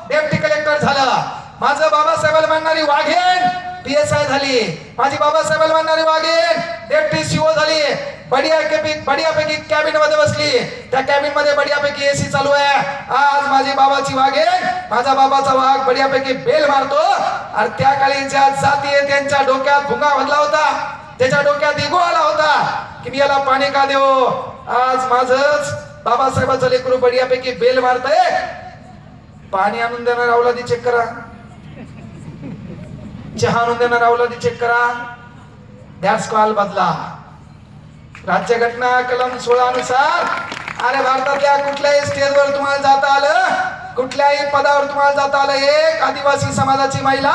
Speaker 1: डेप्टी कलेक्टर झालं. माझं बाबासाहेबाला मानणारी वाघेन PSI झाली. माझी बाबासाहेबाला मानणारी वाघेन डेप्टी CO झाली. बढियापैकी कॅबिन मध्ये बसली. त्या कॅबिन मध्ये बढियापैकी AC चालू आहे. आज माझी बाबाची वाघेन, माझा बाबाचा वाघ बढियापैकी बेल मारतो. आणि त्या काळी ज्या जाती त्यांच्या डोक्यात भुंगा भरला होता, त्याच्या डोक्यात इगो आला होता की मी याला पाणी का देऊ. आज माझंच बाबासाहेबाचं लेकरू बढियापैकी बेल मारतय. पाणी आणून देणार अवलादी चेक करा, चहा आणून देणार अवलादी चेक करा. दॅट्स कॉल बदला. राज्यघटना कलम 16 नुसार अरे भारतातल्या कुठल्याही स्टेजवर तुम्हाला जाता आलं, कुठल्याही पदावर तुम्हाला जाता आलं. एक आदिवासी समाजाची महिला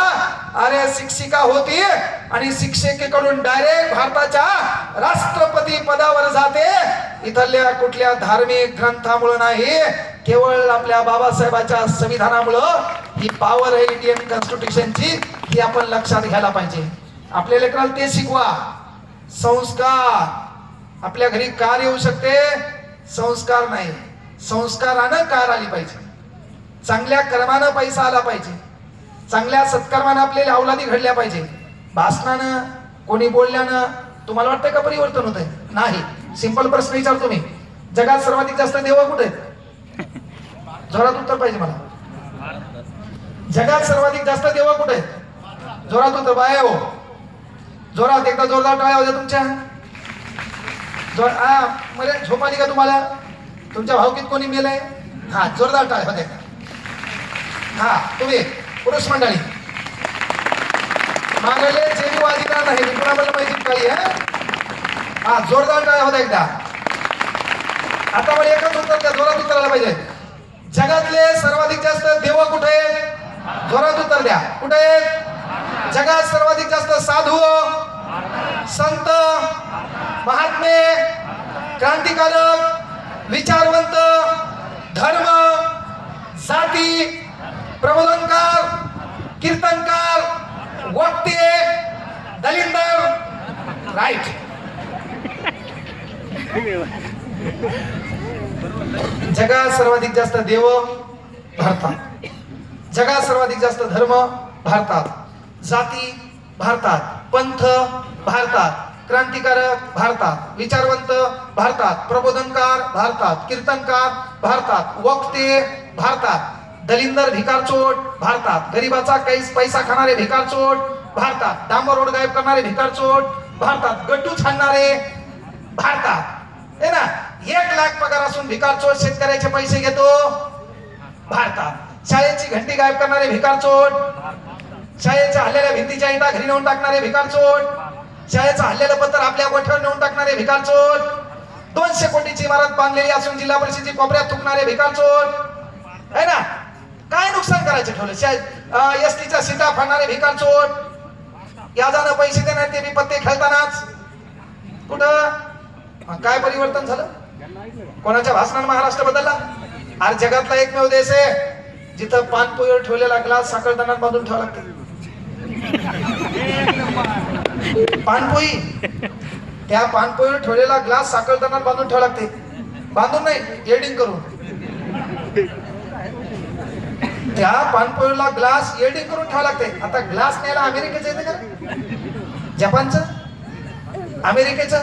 Speaker 1: अरे शिक्षिका होती आणि शिक्षिकेकडून डायरेक्ट भारताच्या राष्ट्रपती पदावर जाते. इथल्या कुठल्या धार्मिक ग्रंथामुळे नाही, केवळ आपल्या बाबासाहेबाच्या संविधानामुळं ही पॉवर आहे इंडियन कॉन्स्टिट्यूशनची. ही आपण लक्षात घ्यायला पाहिजे. आपल्या लेकराला ते शिकवा. संस्कार आपल्या घरी कार येऊ शकते, संस्कार नाही. संस्कारानं कार आली पाहिजे, चांगल्या कर्मानं पैसा आला पाहिजे, चांगल्या सत्कर्मानं आपल्याला अवलादी घडल्या पाहिजे. भाषणानं, कोणी बोलल्यानं तुम्हाला वाटतंय का परिवर्तन होत आहे? नाही. सिंपल प्रश्न विचारतो मी, जगात सर्वाधिक जास्त देव कुठे आहेत? जोरात उत्तर पाहिजे मला. जगात सर्वाधिक जास्त देव कुठे आहेत? जोरात उत्तर. बाय हो, जोरात एकदा जोरदार टाळ्या होत्या तुमच्या. मला झोप आली का तुम्हाला? तुमच्या भावकीत कोणी मेलंय? हा, जोरदार टाळ्या होत्या. हा, तुम्ही पुरुष मंडळी मागले जेवी वादिकार नाही, कुणाबद्दल माहिती काही आहे? हा, जोरदार टाळ्या होत्या एकदा. आता मला एकच उत्तर द्या, जोरात उत्तर आलं पाहिजे. जगातले सर्वाधिक जास्त देव कुठे आहेत? जोरात उत्तर द्या. कुठे आहेत? जगात सर्वाधिक जास्त साधू, संत, महात्मे, क्रांतिकारक, विचारवंत, धर्म, जाती, प्रबोधनकार, कीर्तनकार, वक्ते, दलिंदर, राईट. जगात सर्वाधिक जास्त देव भारतात, जगात सर्वाधिक जास्त धर्म भारतात, जाती भारतात, पंथ भारतात, क्रांतिकारक भारतात, विचारवंत भारतात, प्रबोधनकार भारतात, कीर्तनकार भारतात, वक्ते भारतात, दलिंदर भिकारचोट भारतात, गरिबाचा कैस पैसा खाणारे भिकारचोट भारतात, डांबर रोड गायब करणारे भिकारचोट भारतात, गट्टू छाणणारे भारतात, है ना. 1 लाख पगार असून भिकारचोट शेतकऱ्याचे पैसे घेतो भारतात, शाळेची घंटी गायब करणारे भिकारचोट, शाळेच्या हल्लेल्या भिंतीच्या इटा घरी नेऊन टाकणारे भिकारचोट, शाळेचं हल्लेलं पत्र आपल्या गोठ्यावर नेऊन टाकणारे भिकारचोट, 200 कोटीची इमारत बांधलेली असून जिल्हा परिषदेची कोपऱ्यात थुकणारे भिकारचोट, है ना. काय नुकसान करायचं ठेवलं, एसटीच्या सीटा फाडणारे भिकारचोट, याजानं पैसे देणार ते बी पत्ते खेळतानाच. कुठं काय परिवर्तन झालं, कोणाच्या भाषणाने महाराष्ट्र बदलला. आज जगातला एकमेव देश आहे जिथं पानपोईवर ठेवलेला ग्लास साखळदानात बांधून ठेवावा लागते. पानपोई, त्या पानपोईवर ठेवलेला ग्लास साखळदानात बांधून ठेवावा लागते. बांधून नाही, एडिंग करून. त्या पानपोईला ग्लास एडिंग करून ठेवावा लागते. आता ग्लास न्यायला अमेरिकेचं येते का, जपानचं, अमेरिकेचं,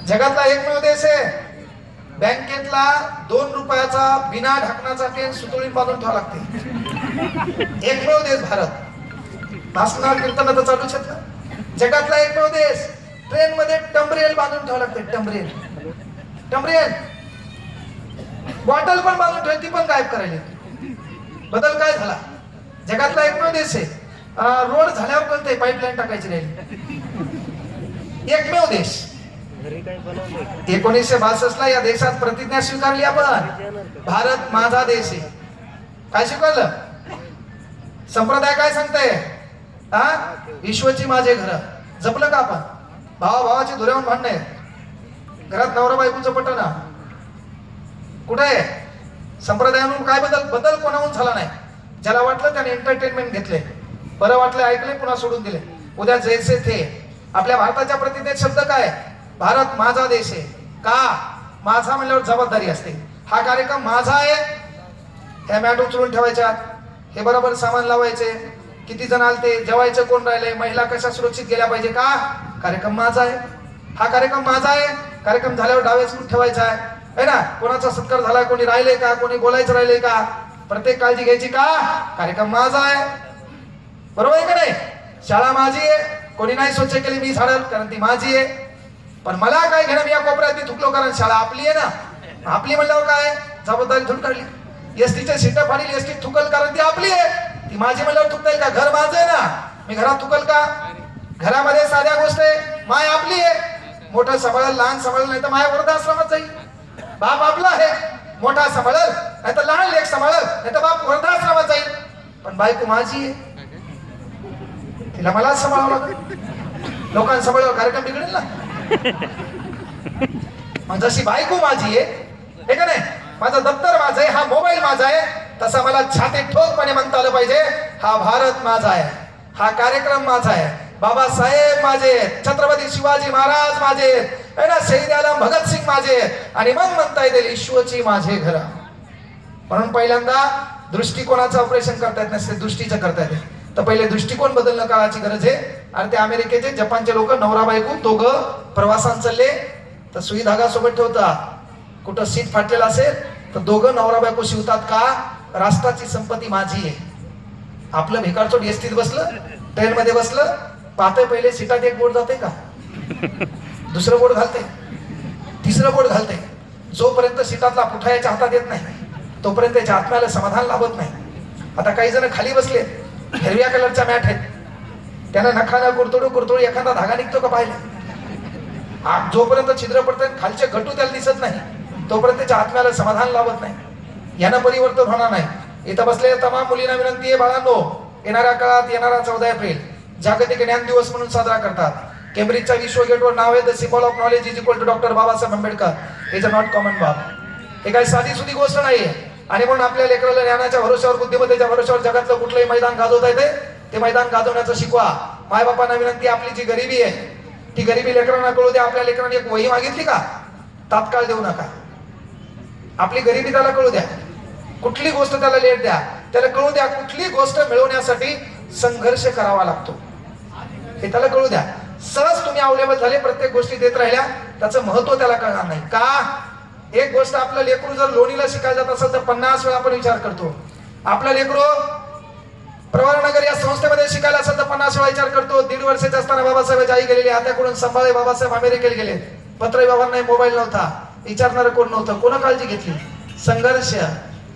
Speaker 1: जगातला एकमेव देश आहे बँकेतला 2 रुपयाचा बिना ढाकणाचा पेन सुतळीत बांधून ठेवावा लागते. एकमेव देश भारत. भाषण कीर्तन तर चालू शकत. जगातला एकमेव देश ट्रेन मध्ये टंबरेल बांधून ठेवावं लागते. टंबरेल, टंबरेल बॉटल पण बांधून ठेवली, ती पण गायब करायला. बदल काय झाला. जगातला एकमेव देश आहे रोड झाल्यावर कळतंय पाईपलाईन टाकायची राहिली. एकमेव देश. 1962 ला या देशात प्रतिज्ञा स्वीकारली आपण, भारत माझा देश आहे. काय स्वीकारलं, संप्रदाय काय सांगताय, विश्वची माझे घर. जपलं का आपण. भावाची धुऱ्यावरून भांडण आहे, घरात नवरा बायकोचं पटन कुठे आहे. संप्रदायावरून काय बदल कोणाहून झाला नाही. ज्याला वाटलं त्याने एंटरटेनमेंट घेतले, बरं वाटलं ऐकले, पुन्हा सोडून दिले. उद्या जैसे थे. आपल्या भारताच्या प्रतिज्ञेत शब्द काय, भारत माझा देश आहे. का, माझा म्हणल्यावर जबाबदारी असते. हा कार्यक्रम माझा आहे. ह्या मॅट उचलून ठेवायच्या, हे बरोबर सामान लावायचे, किती जण आलते, जेवायचं कोण राहिले, महिला कशा सुरक्षित गेल्या पाहिजे, का कार्यक्रम माझा आहे. हा कार्यक्रम माझा आहे. कार्यक्रम झाल्यावर डावे सुरू ठेवायचा आहे ना. कोणाचा सत्कार झाला, कोणी राहिले का, कोणी बोलायचं राहिले का, प्रत्येक काळजी घ्यायची. का कार्यक्रम माझा आहे. बरोबर आहे का नाही. शाळा माझी आहे, कोणी नाही स्वच्छ केली मी झाडल, कारण ती माझी आहे. पण मला काय घेणं, मी या कोपऱ्यात मी थुकलो कारण शाळा आपली आहे ना. आपली म्हणल्यावर काय जबाबदारी थोडी काढली. एसटीच्या सीटा फाडली, एसटी थुकल कारण ती आपली आहे. ती माझी म्हणल्यावर थुकता येईल का, घर माझं आहे ना, मी घरात थुकल का. घरामध्ये साध्या गोष्ट आहे, माय आपली आहे. मोठं सांभाळल, लहान सांभाळल, नाही तर माया वृद्धाश्रमात जाईल. बाप आपला आहे, मोठा सांभाळल, नाही तर लहान लेक सांभाळल, नाही तर बाप वृद्धाश्रमात जाईल. पण बायको माझी आहे, तिला मलाच सांभाळावं लागेल. लोकांना सांभाळल्यावर कार्यक्रम बिघडेल ना. मग जशी बायको माझी आहे का नाही, माझं दप्तर माझं आहे, हा मोबाईल माझा आहे, तसा मला छातीत ठोकपणे म्हणता आलं पाहिजे, हा भारत माझा आहे, हा कार्यक्रम माझा आहे, बाबासाहेब माझे, छत्रपती शिवाजी महाराज माझे, शहीद आलम भगत सिंग माझे, आणि मग म्हणता येईल विश्वची माझे घर. म्हणून पहिल्यांदा दृष्टिकोनाचं ऑपरेशन करता येत नसते, दृष्टीचं करता येते. तर पहिले दृष्टिकोन बदलणं काळाची गरज आहे. आणि ते अमेरिकेचे जपानचे लोक नवरा बायको दोघं प्रवासात चालले, तर सुई धागा सोबत ठेवता. कुठं सीट फाटलेलं असेल तर दोघं नवरा बायको शिवतात. का, राष्ट्राची संपत्ती माझी आहे. आपलं भिकारचोट एसटीत बसलं, ट्रेन मध्ये बसलं, पाहते पहिले सीटात एक बोर्ड जाते का, दुसरं बोर्ड घालते, तिसरं बोर्ड घालते. जोपर्यंत सीटातला पुठा याच्या हातात येत नाही तोपर्यंत त्याच्या आत्म्याला समाधान लाभत नाही. आता काही जण खाली बसले, हिरव्या कलरच्या मॅट आहेत, त्यांना नखानं कुरतोडू एखादा धागा निघतो का पाहिलं. जोपर्यंत छिद्र पडते, खालचे गटू त्याला दिसत नाही, तोपर्यंत त्याच्या आत्म्याला समाधान लाभत नाही. यानं परिवर्तन होणार नाही. इथं बसलेल्या तमाम मुलींना विनंती आहे, बाळांनो, येणाऱ्या काळात येणारा 14 एप्रिल जागतिक ज्ञान दिवस म्हणून साजरा करतात. केम्ब्रिजच्या विश्व गेटवर नाव आहे, the symbol of knowledge is equal to doctor Babasaheb Ambedkar. Is a not common बाब. हे काही साधी सुधी गोष्ट नाही. आणि म्हणून आपल्या लेकराला ज्ञानाच्या भरोश्यावर, बुद्धिमत्तेच्या भरोश्यावर जगातलं कुठलंही मैदान गाजवता येते. ते मैदान गाजवण्याचं शिकवा. मायबापांना विनंती, आपली जी गरिबी आहे ती गरिबी लेकरांना कळू द्या. आपल्या लेकरांनी एक वही मागितली का, तात्काळ देऊ नका. आपली गरिबी त्याला कळू द्या. कुठली गोष्ट त्याला लेट द्या, त्याला कळू द्या कुठली गोष्ट मिळवण्यासाठी संघर्ष करावा लागतो हे त्याला कळू द्या. सहज तुम्ही अवेलेबल झाले, प्रत्येक गोष्टी देत राहिल्या, त्याचं महत्व त्याला कळणार नाही. का, एक गोष्ट आपलं लेकरू जर लोणीला शिकायला जात असेल तर 50 वेळा आपण विचार करतो. आपलं लेकरू प्रवरनगर या संस्थेमध्ये शिकायला असेल तर 50 वेळा विचार करतो. 1.5 वर्षाचे असताना बाबासाहेब आई गेलेले, आत्याकडून सांभाळे बाबासाहेब अमेरिकेला गेले. पत्र व्यवहार नाही, मोबाईल नव्हता, विचारणारं कोण नव्हतं. कोण काळजी घेतली? संघर्ष.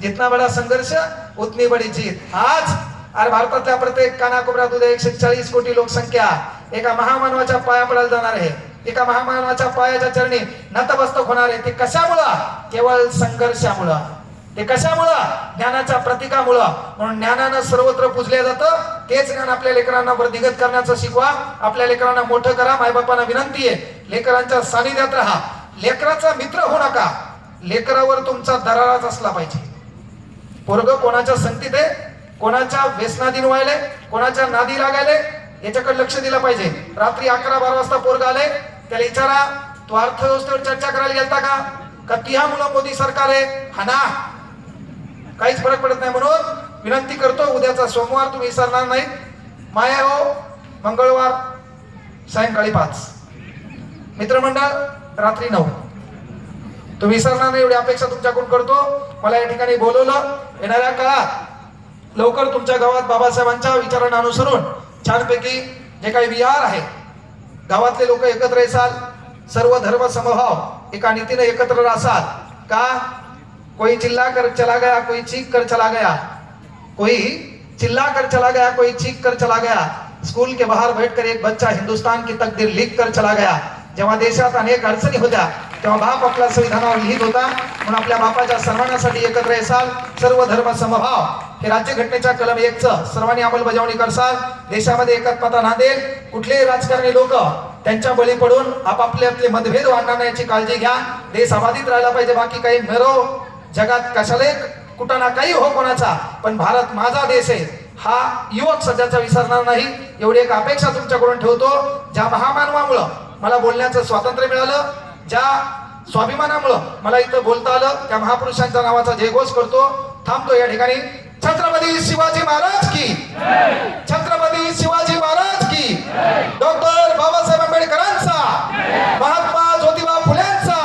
Speaker 1: जितना बडा संघर्ष उतनी बडी जीत. आज अरे भारतातल्या प्रत्येक कानाकोपऱ्यात उद्या 140 कोटी लोकसंख्या एका महामानवाच्या पाया पडायला जाणार आहे. एका महामानवाच्या पायाच्या चरणी नतमस्तक होणार आहे. ते कशामुळं? केवळ संघर्षामुळं. ते कशामुळं? ज्ञानाच्या प्रतीकामुळं. म्हणून ज्ञानानं सर्वत्र पूजले जातं. तेच ज्ञान आपल्या लेकरांना वर्धिगत करण्याचं शिकवा. आपल्या लेकरांना मोठं करा. मायबापांना विनंती आहे, लेकरांच्या सानिध्यात राहा. लेकराचा मित्र होऊ नका. लेकरावर तुमचा दराराच असला पाहिजे. पोरग कोणाच्या संगतीत आहे, कोणाच्या व्यसनाधीन व्हायले, कोणाच्या नादी लागायले, याच्याकडे लक्ष दिलं पाहिजे. रात्री 11-12 वाजता पोरग आले, त्याला विचारा, तू अर्थव्यवस्थेवर चर्चा करायला गेलता का तिहामुळं मोदी सरकार आहे? हा ना, काहीच फरक पडत नाही. म्हणून विनंती करतो, उद्याचा सोमवार तुम्ही विसरणार नाही. माया हो, मंगळवार सायंकाळी 5, मित्रमंडळ रात्री 9. तुम्ही विसरणार नाही एवढी अपेक्षा तुमच्याकडून करतो. मला या ठिकाणी बोलवलं. येणाऱ्या काळात लवकर तुमच्या गावात बाबासाहेबांच्या विचारांना अनुसरून छानपैकी जे काही विहार आहे, गावातले लोक एकत्र येसाल, सर्व धर्म समभाव एका नीतीने एकत्र राहसाल. का, कोई चिल्ला कर चला गया, कोई चीख कर चला गया, कोई चिल्ला कर चला गया, कोई चीख कर चला गया. स्कूल के बाहर बैठकर एक बच्चा हिंदुस्तान की तकदीर लिख कर चला गया. जेव्हा देशात अनेक अडचणी होत्या तेव्हा बाप आपला संविधानावर लिहित होता. म्हणून आपल्या बापाच्या सन्मानासाठी एकत्र येसाल. सर्व धर्म समभाव हे राज्यघटनेच्या कलम 1चं सर्वांनी अंमलबजावणी करसाल. देशामध्ये एकात्मता नांदेल. कुठलेही राजकारणी लोक त्यांच्या बळी पडून आपापले मतभेद वाढणार नाही याची काळजी घ्या. देश अबाधित राहिला पाहिजे. बाकी काही मरो जगात कशाला कुठं ना काही हो कोणाचा, पण भारत माझा देश आहे हा युवक सध्याचा विसरणार नाही. एवढी एक अपेक्षा तुमच्याकडून ठेवतो. ज्या महामानवामुळं मला बोलण्याचं स्वातंत्र्य मिळालं, ज्या स्वाभिमानामुळं मला इथं बोलता आलं, त्या महापुरुषांच्या नावाचा जयघोष करतो. थांबतो या ठिकाणी. छत्रपती शिवाजी महाराज की, छत्रपती शिवाजी महाराज की, डॉक्टर बाबासाहेब आंबेडकरांचा, महात्मा ज्योतिबा फुलेंचा,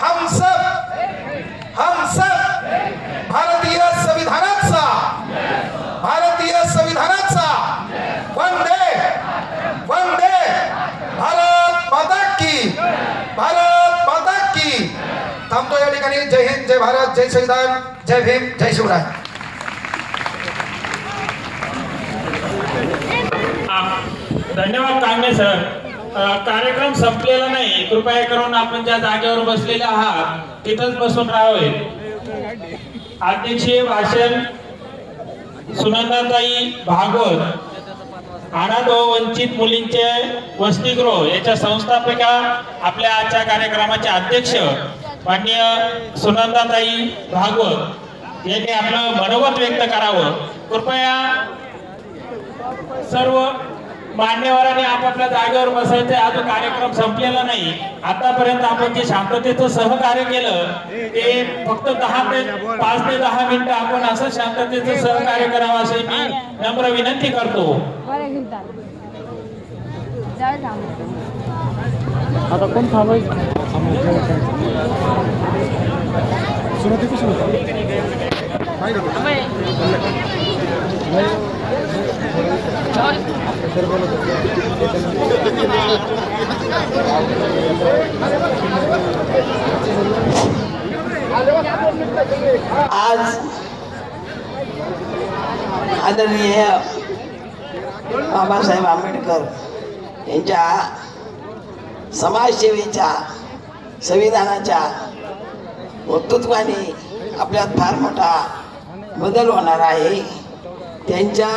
Speaker 1: हम सब भारतीय संविधानाचा, भारतीय संविधानाचा वंदे वंदे भारत माता की, भारत माता की. थांबतो या ठिकाणी. जय हिंद, जय भारत, जय संविधान, जय भीम, जय शिवराय.
Speaker 2: धन्यवाद कांगणे सर. कार्यक्रम संपलेला नाही. कृपया करून आपण ज्या जागेवर बसलेले आहात तिथंच बसून राहावे. अध्यक्षीय भाषण सुनंदाताई भागवत, अनाथ व वंचित मुलींचे वसतिगृह याच्या संस्थापिका, आपल्या आजच्या कार्यक्रमाचे अध्यक्ष माननीय सुनंदाताई भागवत यांनी आपलं मनोगत व्यक्त करावं. कृपया सर्व मान्यवरांनी आपापल्या जागेवर बसायचे. अजून कार्यक्रम संपलेला नाही. आतापर्यंत आपण जे शांततेचं सहकार्य केलं ते फक्त 5 ते 10 मिनिटं आपण असं शांततेचं सहकार्य करावं अशी मी नम्र विनंती करतो.
Speaker 3: आता कोण थांबायचं?
Speaker 4: आज आदरणीय बाबासाहेब आंबेडकर यांच्या समाजसेवेच्या, संविधानाच्या वक्तृत्वाने आपल्यात फार मोठा बदल होणार आहे. त्यांच्या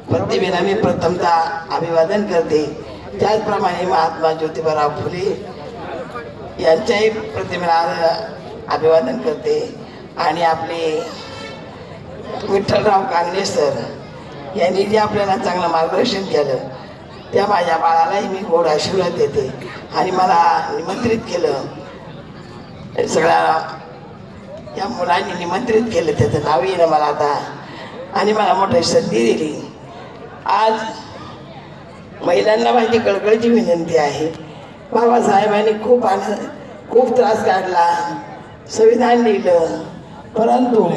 Speaker 4: प्रतिमेला मी प्रथमतः अभिवादन करते. त्याचप्रमाणे महात्मा ज्योतिबाराव फुले यांच्याही प्रतिमेला अभिवादन करते. आणि आपले विठ्ठलराव कांगणे सर यांनी जे आपल्याला चांगलं मार्गदर्शन केलं त्या माझ्या बाळालाही मी गोड आशीर्वाद देते आणि मला निमंत्रित केलं सगळ्या त्या मुलांनी निमंत्रित केलं त्याचं नाव येणं मला आता आणि मला मोठी संधी दिली. आज महिलांना माझी कळकळीची विनंती आहे. बाबासाहेबांनी खूप त्रास काढला, संविधान लिहिलं, परंतु